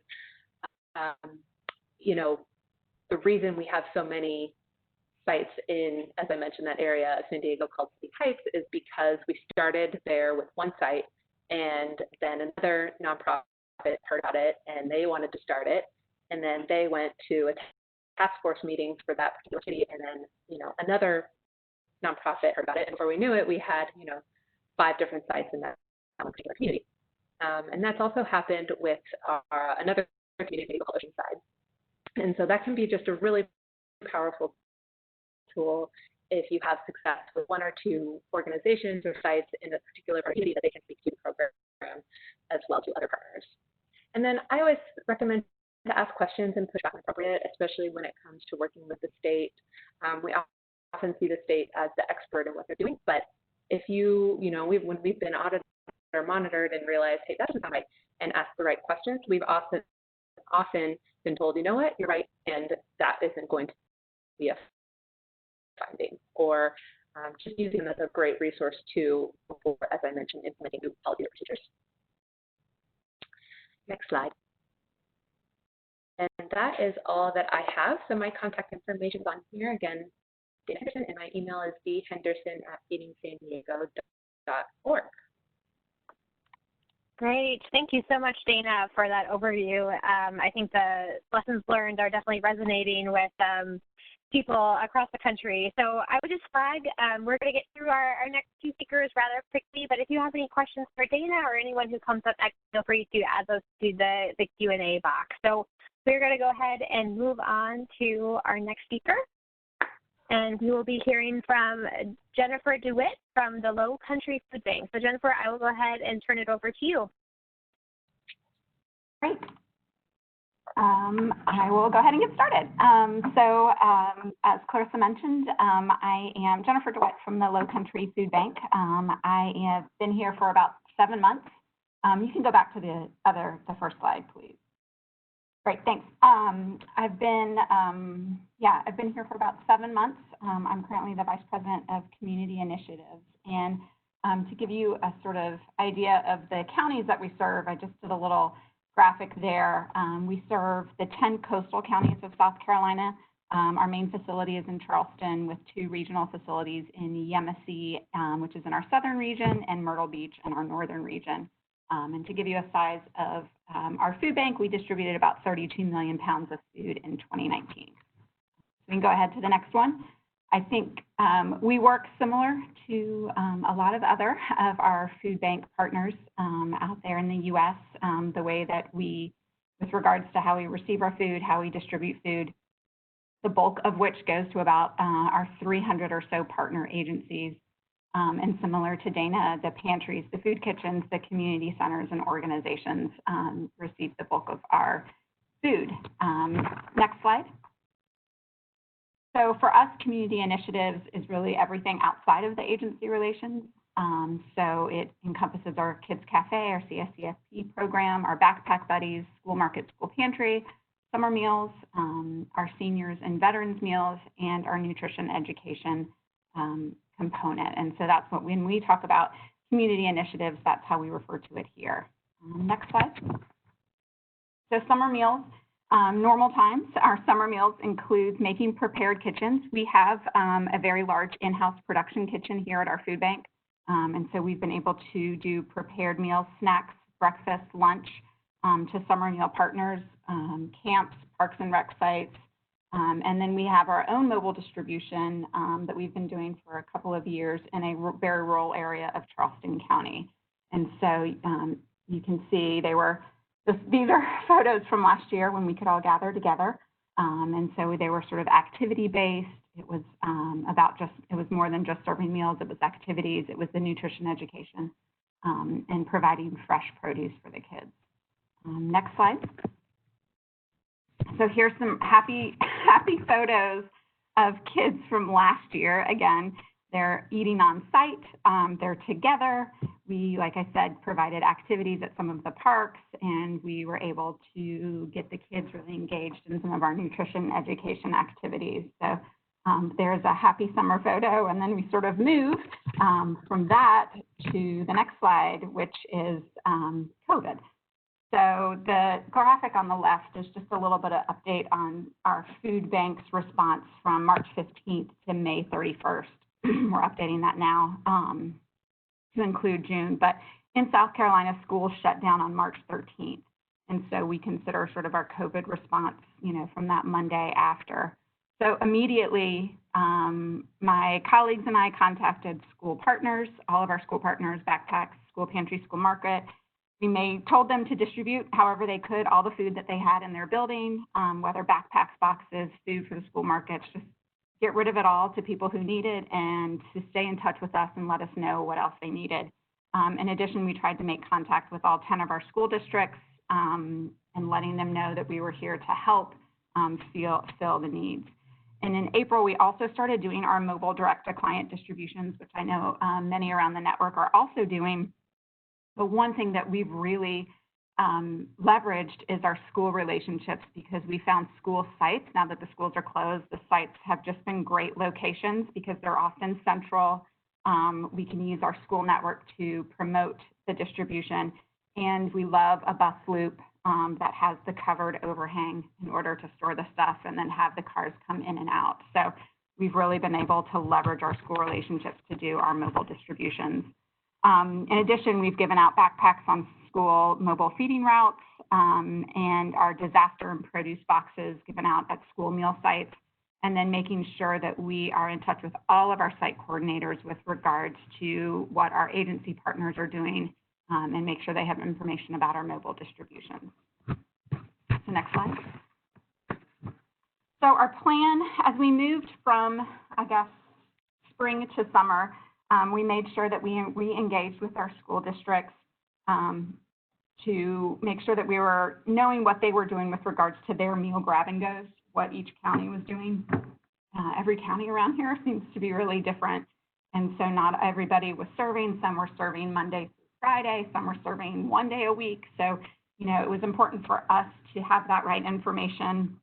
the reason we have so many sites in, as I mentioned, that area of San Diego called City Heights is because we started there with one site and then another nonprofit heard about it and they wanted to start it. And then they went to a task force meetings for that particular city and then, another nonprofit heard about it. And before we knew it, we had, 5 different sites in that particular community. And that's also happened with another community called Oceanside. And so that can be just a really powerful tool if you have success with 1 or 2 organizations or sites in a particular community that they can speak to the program as well to other partners. And then I always recommend to ask questions and push back when appropriate, especially when it comes to working with the state. We often see the state as the expert in what they're doing, but if when we've been audited or monitored and realized, hey, that doesn't sound right, and ask the right questions, we've often been told, you know what, you're right, and that isn't going to be a finding, or just using them as a great resource too for, as I mentioned, implementing new policy or procedures. Next slide. And that is all that I have. So my contact information is on here. Again, Dana Henderson, and my email is dhenderson@feedingsandiego.org. Great. Thank you so much, Dana, for that overview. I think the lessons learned are definitely resonating with people across the country. So I would just flag, we're going to get through our next 2 speakers rather quickly, but if you have any questions for Dana or anyone who comes up next, feel free to add those to the Q&A box. So we're going to go ahead and move on to our next speaker. And we will be hearing from Jennifer DeWitt from the Low Country Food Bank. So Jennifer, I will go ahead and turn it over to you. Great. I will go ahead and get started. As Clarissa mentioned, I am Jennifer DeWitt from the Low Country Food Bank. I have been here for about 7 months. You can go back to the first slide, please. Great, thanks. I've been here for about 7 months. I'm currently the Vice President of Community Initiatives. And to give you a sort of idea of the counties that we serve, I just did a little graphic there. We serve the 10 coastal counties of South Carolina. Our main facility is in Charleston with 2 regional facilities in Yemassee, which is in our southern region, and Myrtle Beach in our northern region. And to give you a size of our food bank, we distributed about 32 million pounds of food in 2019. We can go ahead to the next one. I think we work similar to a lot of other of our food bank partners out there in the U.S., the way that we, with regards to how we receive our food, how we distribute food, the bulk of which goes to about our 300 or so partner agencies. And similar to Dana, the pantries, the food kitchens, the community centers and organizations receive the bulk of our food. Next slide. So for us, community initiatives is really everything outside of the agency relations. So it encompasses our Kids Cafe, our CSCFP program, our Backpack Buddies, School Market, School Pantry, summer meals, our seniors and veterans meals, and our nutrition education component. And so that's what, when we talk about community initiatives, that's how we refer to it here. Next slide. So summer meals. Normal times, our summer meals include making prepared kitchens. We have a very large in-house production kitchen here at our food bank. And so we've been able to do prepared meals, snacks, breakfast, lunch to summer meal partners, camps, parks and rec sites. And then we have our own mobile distribution that we've been doing for a couple of years in a very rural area of Charleston County. And so you can see these are photos from last year when we could all gather together. And so they were sort of activity-based. It was it was more than just serving meals. It was activities. It was the nutrition education and providing fresh produce for the kids. Next slide. So here's some happy photos of kids from last year. Again, they're eating on site. They're together. We, like I said, provided activities at some of the parks, and we were able to get the kids really engaged in some of our nutrition education activities. So there's a happy summer photo, and then we sort of move from that to the next slide, which is COVID. So the graphic on the left is just a little bit of update on our food bank's response from March 15th to May 31st. We're updating that now to include June, but in South Carolina, schools shut down on March 13th. And so we consider sort of our COVID response, from that Monday after. So immediately, my colleagues and I contacted school partners, all of our school partners, Backpacks, School Pantry, School Market. We told them to distribute however they could all the food that they had in their building, whether backpacks, boxes, food for the school markets, just get rid of it all to people who need it and to stay in touch with us and let us know what else they needed. In addition, we tried to make contact with all 10 of our school districts and letting them know that we were here to help fill the needs. And in April, we also started doing our mobile direct-to-client distributions, which I know many around the network are also doing. But one thing that we've really leveraged is our school relationships, because we found school sites, now that the schools are closed, the sites have just been great locations because they're often central. We can use our school network to promote the distribution, and we love a bus loop that has the covered overhang in order to store the stuff and then have the cars come in and out. So we've really been able to leverage our school relationships to do our mobile distributions. In addition, we've given out backpacks on school mobile feeding routes and our disaster and produce boxes given out at school meal sites, and then making sure that we are in touch with all of our site coordinators with regards to what our agency partners are doing and make sure they have information about our mobile distributions. So next slide. So our plan, as we moved from, spring to summer, we made sure that we engaged with our school districts to make sure that we were knowing what they were doing with regards to their meal grab and goes, what each county was doing. Every county around here seems to be really different. And so not everybody was serving. Some were serving Monday through Friday. Some were serving one day a week. So, it was important for us to have that right information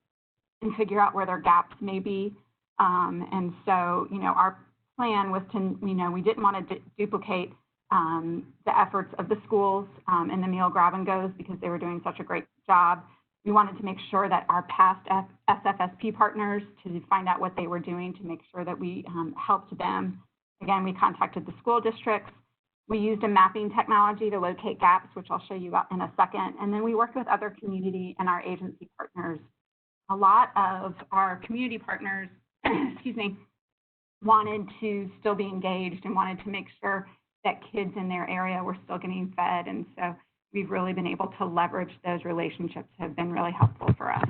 and figure out where their gaps may be. And so, our plan was to, we didn't want to duplicate the efforts of the schools and the meal grab and goes because they were doing such a great job. We wanted to make sure that our past SFSP partners, to find out what they were doing, to make sure that we helped them. Again, we contacted the school districts We used a mapping technology to locate gaps, which I'll show you in a second. And then we worked with other community and our agency partners. A lot of our community partners, excuse me, wanted to still be engaged and wanted to make sure that kids in their area were still getting fed. And so we've really been able to leverage those relationships, have been really helpful for us.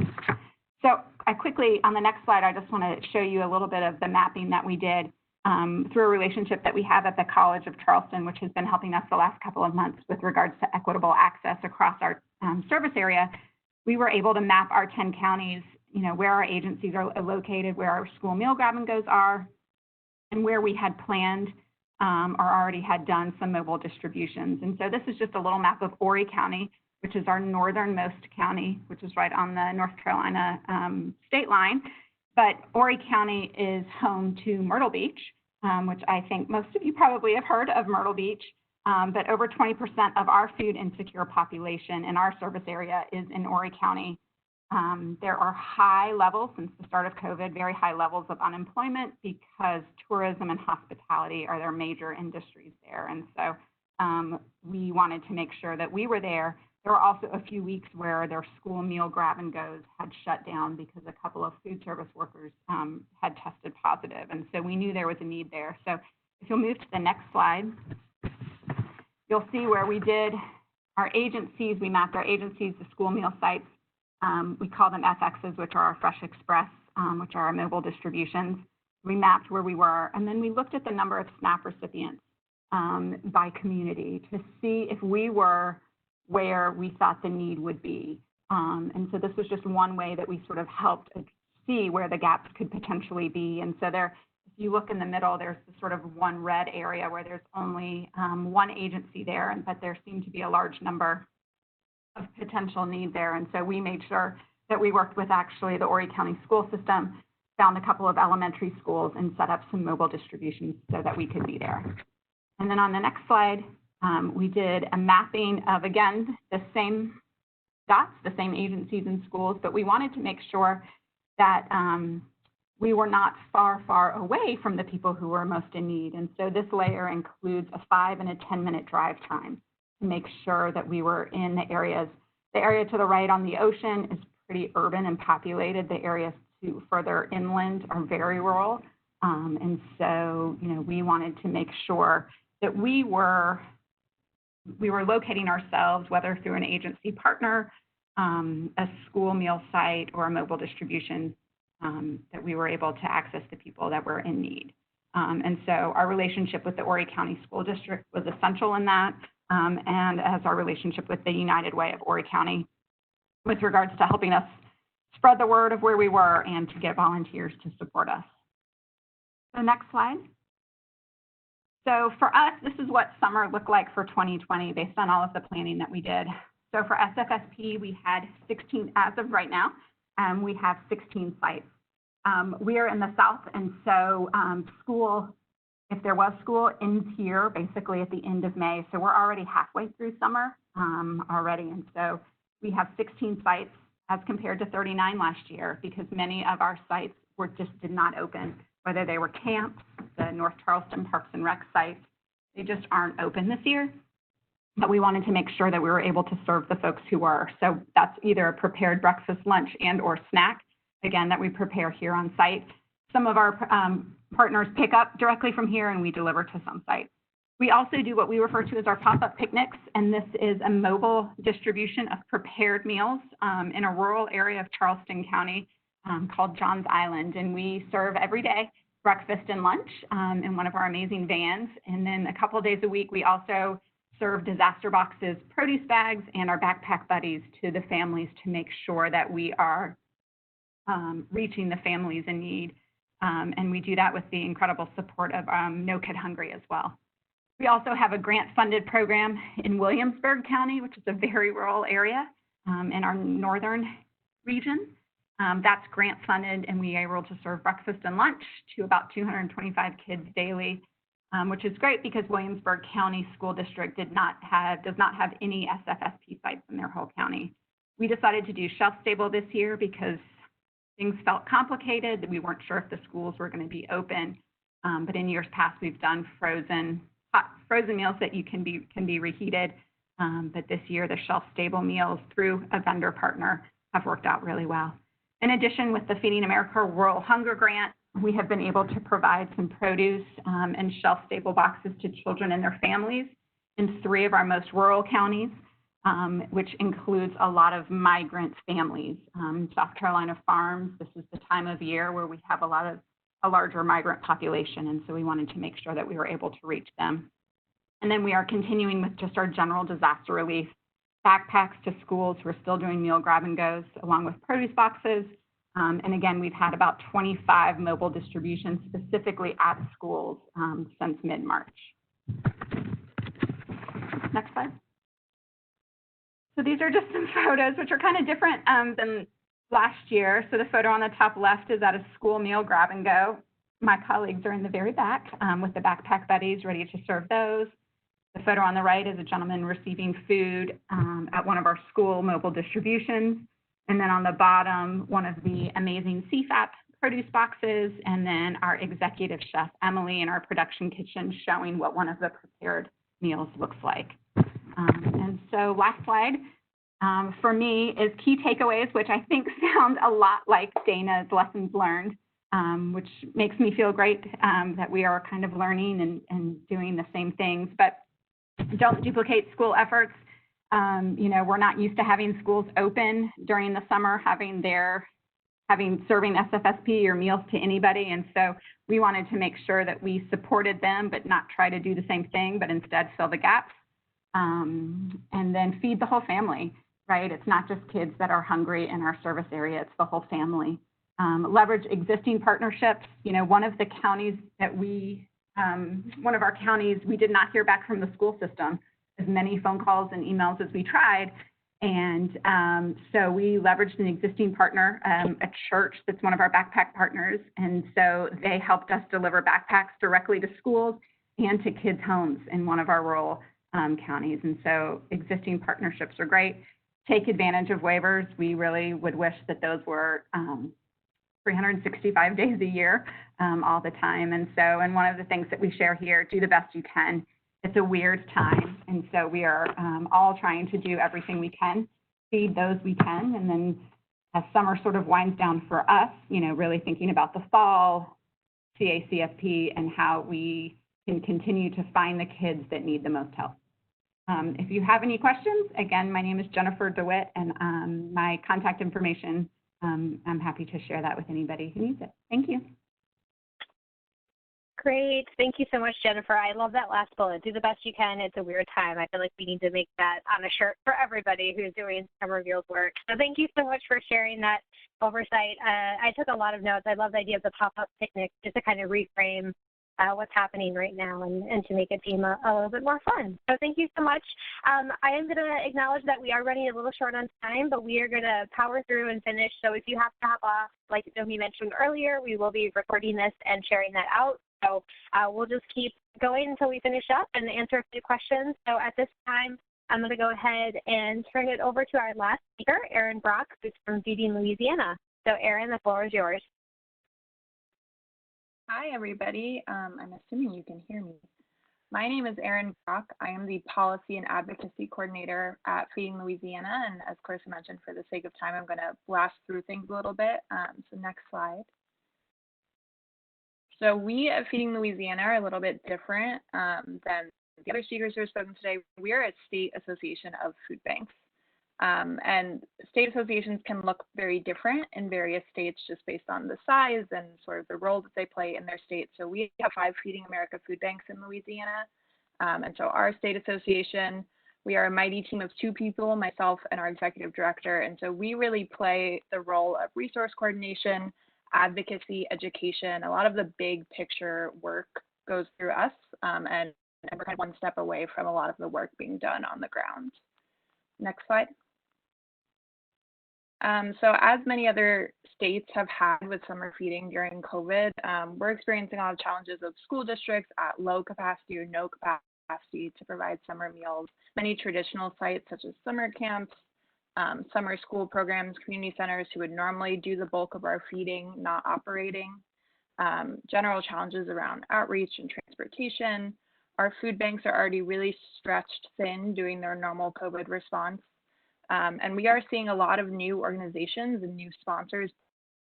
So I quickly, on the next slide, I just want to show you a little bit of the mapping that we did through a relationship that we have at the College of Charleston, which has been helping us the last couple of months with regards to equitable access across our service area. We were able to map our 10 counties, you know, where our agencies are located, where our school meal grab-and-goes are, and where we had planned or already had done some mobile distributions. And so this is just a little map of Horry County, which is our northernmost county, which is right on the North Carolina state line. But Horry County is home to Myrtle Beach, which I think most of you probably have heard of Myrtle Beach. But over 20% of our food insecure population in our service area is in Horry County. There are high levels, since the start of COVID, very high levels of unemployment because tourism and hospitality are their major industries there. And so we wanted to make sure that we were there. There were also a few weeks where their school meal grab-and-goes had shut down because a couple of food service workers had tested positive. And so we knew there was a need there. So if you'll move to the next slide, you'll see where we did our agencies. We mapped our agencies, the school meal sites. We call them FXs, which are our Fresh Express, which are our mobile distributions. We mapped where we were, and then we looked at the number of SNAP recipients by community to see if we were where we thought the need would be. And so this was just one way that we sort of helped see where the gaps could potentially be. And so there, if you look in the middle, there's this sort of one red area where there's only one agency there, but there seemed to be a large number of potential need there. And so we made sure that we worked with actually the Horry County school system, found a couple of elementary schools, and set up some mobile distributions so that we could be there. And then on the next slide, we did a mapping of, again, the same dots, the same agencies and schools, but we wanted to make sure that we were not far, far away from the people who were most in need. And so this layer includes a 5- and 10-minute drive time to make sure that we were in the areas. The area to the right on the ocean is pretty urban and populated. The areas to further inland are very rural. And so, you know, we wanted to make sure that we were locating ourselves, whether through an agency partner, a school meal site, or a mobile distribution, that we were able to access the people that were in need. And so our relationship with the Horry County School District was essential in that, and as our relationship with the United Way of Horry County with regards to helping us spread the word of where we were and to get volunteers to support us. So next slide. So for us, this is what summer looked like for 2020 based on all of the planning that we did. So for SFSP, we had 16, as of right now, we have 16 sites. We are in the South, and so school, if there was school, ends here basically at the end of May. So we're already halfway through summer already. And so we have 16 sites as compared to 39 last year because many of our sites did not open, whether they were camps, the North Charleston Parks and Rec sites, they just aren't open this year. But we wanted to make sure that we were able to serve the folks who were. So that's either a prepared breakfast, lunch, and or snack, again, that we prepare here on site. Some of our partners pick up directly from here and we deliver to some sites. We also do what we refer to as our pop-up picnics, and this is a mobile distribution of prepared meals in a rural area of Charleston County called Johns Island. And we serve every day breakfast and lunch in one of our amazing vans. And then a couple of days a week, we also serve disaster boxes, produce bags, and our backpack buddies to the families to make sure that we are reaching the families in need. And we do that with the incredible support of No Kid Hungry as well. We also have a grant-funded program in Williamsburg County, which is a very rural area in our northern region. That's grant-funded, and we are able to serve breakfast and lunch to about 225 kids daily, which is great because Williamsburg County School District does not have any SFSP sites in their whole county. We decided to do shelf-stable this year because things felt complicated. We weren't sure if the schools were going to be open, but in years past, we've done frozen, hot frozen meals that you can be reheated. But this year, the shelf-stable meals through a vendor partner have worked out really well. In addition, with the Feeding America Rural Hunger Grant, we have been able to provide some produce and shelf-stable boxes to children and their families in 3 of our most rural counties, which includes a lot of migrant families. South Carolina farms, this is the time of year where we have a larger migrant population, and so we wanted to make sure that we were able to reach them. And then we are continuing with just our general disaster relief, backpacks to schools. We're still doing meal grab and goes along with produce boxes. And again, we've had about 25 mobile distributions specifically at schools since mid-March. Next slide. So these are just some photos, which are kind of different than last year. So the photo on the top left is at a school meal grab and go. My colleagues are in the very back with the backpack buddies ready to serve those. The photo on the right is a gentleman receiving food at one of our school mobile distributions. And then on the bottom, one of the amazing CFAP produce boxes, and then our executive chef, Emily, in our production kitchen showing what one of the prepared meals looks like. And so last slide for me is key takeaways, which I think sound a lot like Dana's lessons learned, which makes me feel great that we are kind of learning and doing the same things. But don't duplicate school efforts. You know, we're not used to having schools open during the summer, serving SFSP or meals to anybody. And so we wanted to make sure that we supported them, but not try to do the same thing, but instead fill the gaps. And then feed the whole family, right? It's not just kids that are hungry in our service area, it's the whole family. Leverage existing partnerships. You know, one of the counties that one of our counties, we did not hear back from the school system, as many phone calls and emails as we tried. And so we leveraged an existing partner, a church that's one of our backpack partners. And so they helped us deliver backpacks directly to schools and to kids' homes in one of our rural counties. And so existing partnerships are great. Take advantage of waivers. We really would wish that those were 365 days a year, all the time. And so, and one of the things that we share here, do the best you can. It's a weird time. And so we are all trying to do everything we can, feed those we can. And then as summer sort of winds down for us, you know, really thinking about the fall, CACFP, and how we can continue to find the kids that need the most help. If you have any questions, again, my name is Jennifer DeWitt, and my contact information, I'm happy to share that with anybody who needs it. Thank you. Great. Thank you so much, Jennifer. I love that last bullet. Do the best you can. It's a weird time. I feel like we need to make that on a shirt for everybody who's doing summer meals work. So thank you so much for sharing that oversight. I took a lot of notes. I love the idea of the pop-up picnic just to kind of reframe what's happening right now and to make it seem a little bit more fun. So thank you so much. I am going to acknowledge that we are running a little short on time, but we are going to power through and finish. So if you have to hop off, like Nomi mentioned earlier, we will be recording this and sharing that out. So we'll just keep going until we finish up and answer a few questions. So at this time, I'm going to go ahead and turn it over to our last speaker, Erin Brock, who's from Feeding Louisiana. So Erin, the floor is yours. Hi, everybody. I'm assuming you can hear me. My name is Erin Brock. I am the Policy and Advocacy Coordinator at Feeding Louisiana. And as Clarissa mentioned, for the sake of time, I'm going to blast through things a little bit. So next slide. So we at Feeding Louisiana are a little bit different than the other speakers who have spoken today. We are a state association of food banks. And state associations can look very different in various states just based on the size and sort of the role that they play in their state. So we have 5 Feeding America food banks in Louisiana. And so our state association, we are a mighty team of 2 people, myself and our executive director. And so we really play the role of resource coordination, advocacy, education. A lot of the big picture work goes through us, and we're kind of one step away from a lot of the work being done on the ground. Next slide. So as many other states have had with summer feeding during COVID, we're experiencing a lot of challenges of school districts at low capacity or no capacity to provide summer meals. Many traditional sites such as summer camps, summer school programs, community centers who would normally do the bulk of our feeding, not operating. General challenges around outreach and transportation, our food banks are already really stretched thin doing their normal COVID response. And we are seeing a lot of new organizations and new sponsors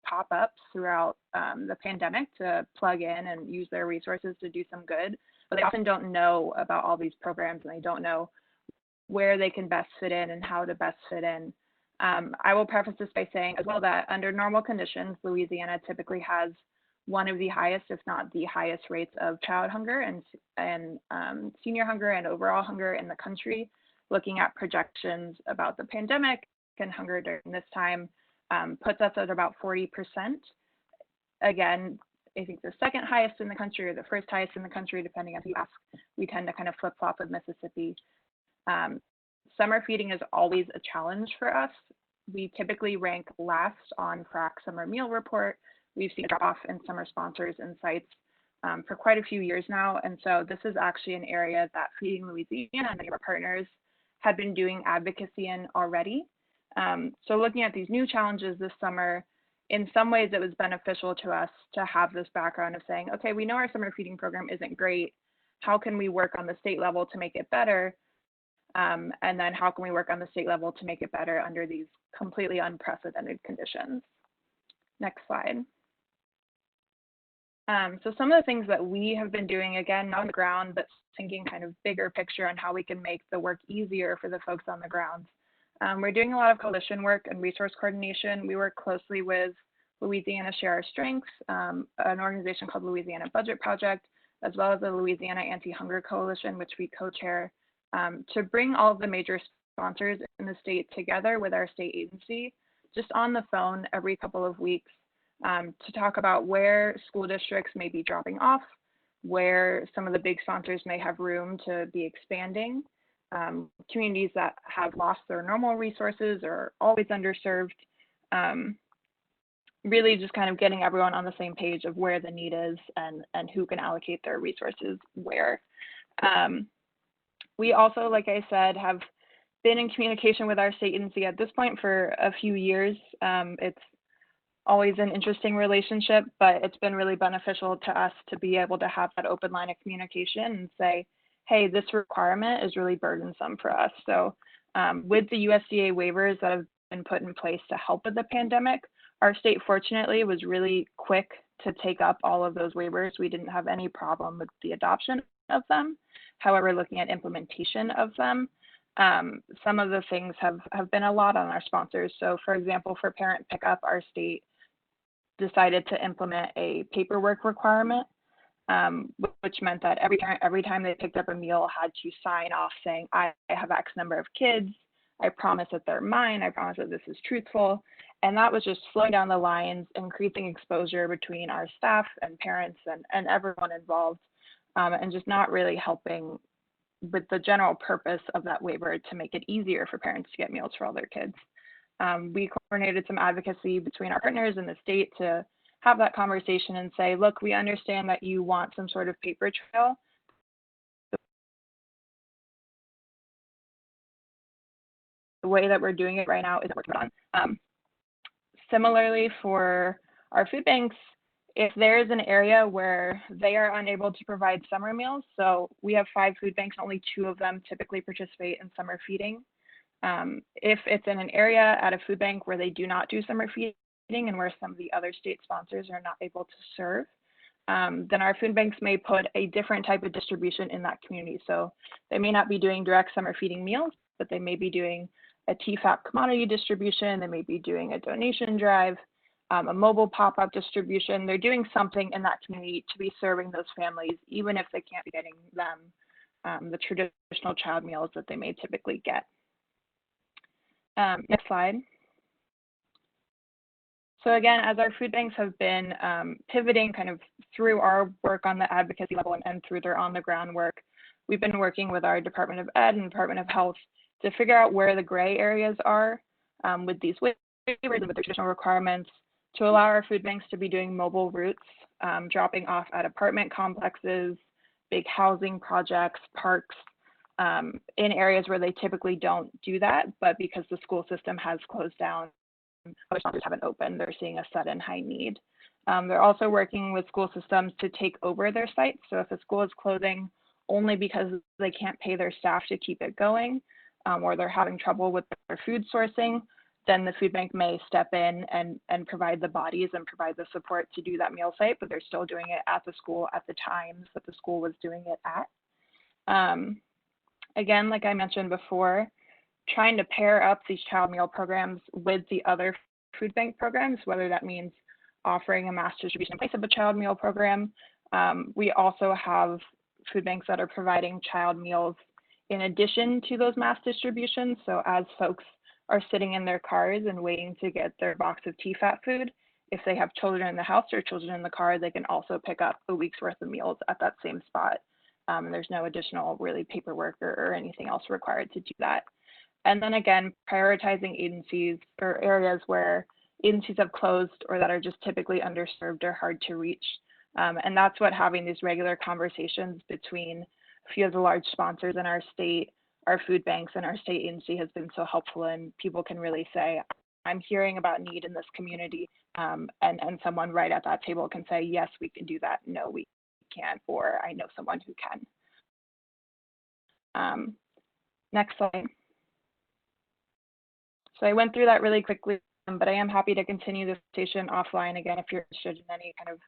pop up throughout the pandemic to plug in and use their resources to do some good, but they often don't know about all these programs and they don't know where they can best fit in and how to best fit in. I will preface this by saying as well that under normal conditions, Louisiana typically has one of the highest, if not the highest rates of child hunger and senior hunger and overall hunger in the country. Looking at projections about the pandemic and hunger during this time puts us at about 40%. Again, I think the second highest in the country or the first highest in the country, depending on who you ask. We tend to kind of flip-flop with Mississippi. Summer feeding is always a challenge for us. We typically rank last on FRAC Summer Meal Report. We've seen a drop off in summer sponsors and sites for quite a few years now. And so this is actually an area that Feeding Louisiana and many of our partners had been doing advocacy in already. So looking at these new challenges this summer, in some ways it was beneficial to us to have this background of saying, okay, we know our summer feeding program isn't great. How can we work on the state level to make it better? And then how can we work on the state level to make it better under these completely unprecedented conditions? Next slide. So some of the things that we have been doing, again, not on the ground, but thinking kind of bigger picture on how we can make the work easier for the folks on the ground. We're doing a lot of coalition work and resource coordination. We work closely with Louisiana Share Our Strengths, an organization called Louisiana Budget Project, as well as the Louisiana Anti-Hunger Coalition, which we co-chair, to bring all of the major sponsors in the state together with our state agency, just on the phone every couple of weeks, to talk about where school districts may be dropping off, where some of the big sponsors may have room to be expanding, communities that have lost their normal resources or always underserved, really just kind of getting everyone on the same page of where the need is and who can allocate their resources where. We also, like I said, have been in communication with our state agency at this point for a few years. It's always an interesting relationship, but it's been really beneficial to us to be able to have that open line of communication and say, hey, this requirement is really burdensome for us. So with the USDA waivers that have been put in place to help with the pandemic, our state fortunately was really quick to take up all of those waivers. We didn't have any problem with the adoption of them. However, looking at implementation of them, some of the things have been a lot on our sponsors. So for example, for parent pickup, our state decided to implement a paperwork requirement, which meant that every time they picked up a meal had to sign off saying, I have X number of kids, I promise that they're mine, I promise that this is truthful. And that was just slowing down the lines, increasing exposure between our staff and parents and everyone involved, and just not really helping with the general purpose of that waiver to make it easier for parents to get meals for all their kids. We coordinated some advocacy between our partners in the state to have that conversation and say, look, we understand that you want some sort of paper trail. The way that we're doing it right now isn't working on. Similarly, for our food banks, if there is an area where they are unable to provide summer meals, so we have 5 food banks, only 2 of them typically participate in summer feeding. If it's in an area at a food bank where they do not do summer feeding and where some of the other state sponsors are not able to serve, then our food banks may put a different type of distribution in that community. So they may not be doing direct summer feeding meals, but they may be doing a TFAP commodity distribution, they may be doing a donation drive, a mobile pop-up distribution. They're doing something in that community to be serving those families, even if they can't be getting them the traditional child meals that they may typically get. Next slide. So again, as our food banks have been pivoting kind of through our work on the advocacy level and through their on-the-ground work, we've been working with our Department of Ed and Department of Health to figure out where the gray areas are with these waivers and with the traditional requirements to allow our food banks to be doing mobile routes, dropping off at apartment complexes, big housing projects, parks, in areas where they typically don't do that, but because the school system has closed down, other sponsors haven't opened, they're seeing a sudden high need. They're also working with school systems to take over their sites. So if a school is closing, only because they can't pay their staff to keep it going, or they're having trouble with their food sourcing, then the food bank may step in and provide the bodies and provide the support to do that meal site, but they're still doing it at the school at the times that the school was doing it at. Again, like I mentioned before, trying to pair up these child meal programs with the other food bank programs, whether that means offering a mass distribution in place of a child meal program. We also have food banks that are providing child meals in addition to those mass distributions. So as folks are sitting in their cars and waiting to get their box of TFAT food, if they have children in the house or children in the car, they can also pick up a week's worth of meals at that same spot. And there's no additional really paperwork or anything else required to do that. And then again, prioritizing agencies or areas where agencies have closed or that are just typically underserved or hard to reach. And that's what having these regular conversations between a few of the large sponsors in our state, our food banks, and our state agency has been so helpful. And people can really say, I'm hearing about need in this community. And someone right at that table can say, yes, we can do that. No, we can't. Or I know someone who can. Next slide. So I went through that really quickly, but I am happy to continue this conversation offline again if you're interested in any kind of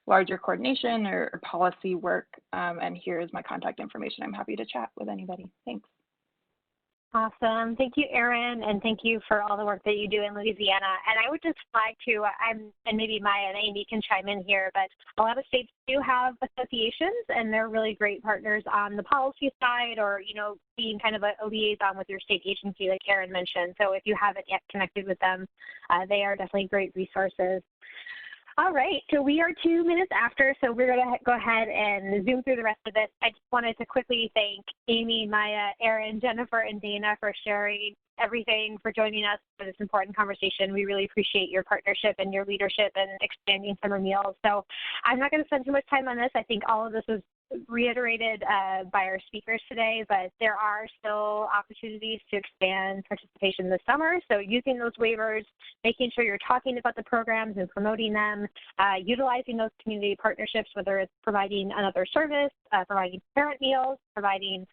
larger coordination or policy work. And here is my contact information. I'm happy to chat with anybody. Thanks. Awesome. Thank you, Erin, and thank you for all the work that you do in Louisiana. And I would just flag too, and maybe Maya and Amy can chime in here, but a lot of states do have associations, and they're really great partners on the policy side, or being kind of a liaison with your state agency, like Erin mentioned. So if you haven't yet connected with them, they are definitely great resources. All right, so we are 2 minutes after, so we're going to go ahead and zoom through the rest of this. I just wanted to quickly thank Amy, Maya, Erin, Jennifer, and Dana for sharing everything, for joining us for this important conversation. We really appreciate your partnership and your leadership in expanding summer meals. So I'm not going to spend too much time on this. I think all of this was reiterated by our speakers today, but there are still opportunities to expand participation this summer. So using those waivers, making sure you're talking about the programs and promoting them, utilizing those community partnerships, whether it's providing another service, providing parent meals, providing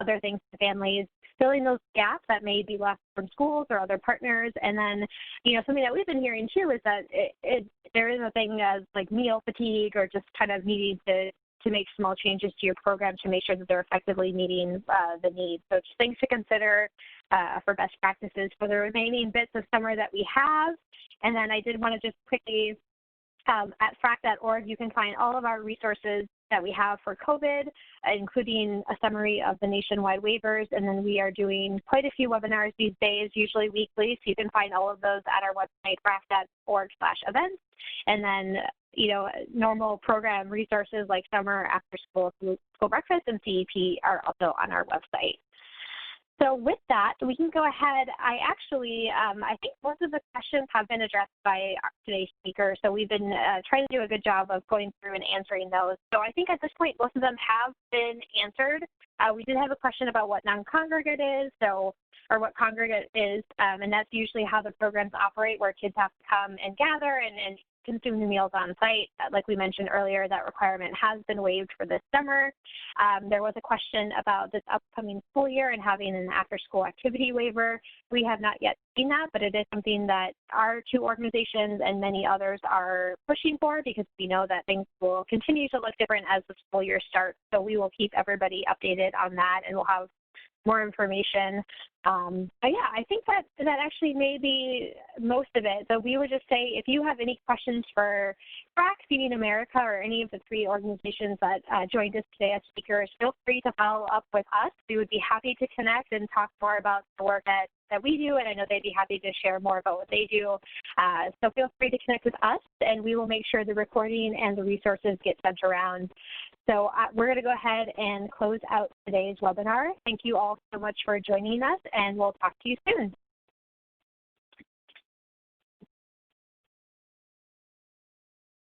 other things to families, filling those gaps that may be left from schools or other partners. And then, something that we've been hearing too is that there is a thing as like meal fatigue, or just kind of needing to make small changes to your program to make sure that they're effectively meeting the needs. So just things to consider for best practices for the remaining bits of summer that we have. And then I did want to just quickly, at frac.org, you can find all of our resources that we have for COVID, including a summary of the nationwide waivers. And then we are doing quite a few webinars these days, usually weekly. So you can find all of those at our website, frac.org/events. And then, normal program resources like summer, after school breakfast, and CEP are also on our website. So with that, we can go ahead. I think most of the questions have been addressed by today's speaker. So we've been trying to do a good job of going through and answering those. So I think at this point, most of them have been answered. We did have a question about what non-congregate is, or what congregate is, and that's usually how the programs operate, where kids have to come and gather and consume the meals on site. Like we mentioned earlier, that requirement has been waived for this summer. There was a question about this upcoming school year and having an after-school activity waiver. We have not yet seen that, but it is something that our two organizations and many others are pushing for, because we know that things will continue to look different as the school year starts. So we will keep everybody updated on that, and we'll have more information. But yeah, I think that actually may be most of it. So we would just say, if you have any questions for FRAC, Feeding America, or any of the three organizations that joined us today as speakers, feel free to follow up with us. We would be happy to connect and talk more about the work that we do, and I know they'd be happy to share more about what they do. So feel free to connect with us, and we will make sure the recording and the resources get sent around. So we're going to go ahead and close out today's webinar. Thank you all so much for joining us, and we'll talk to you soon.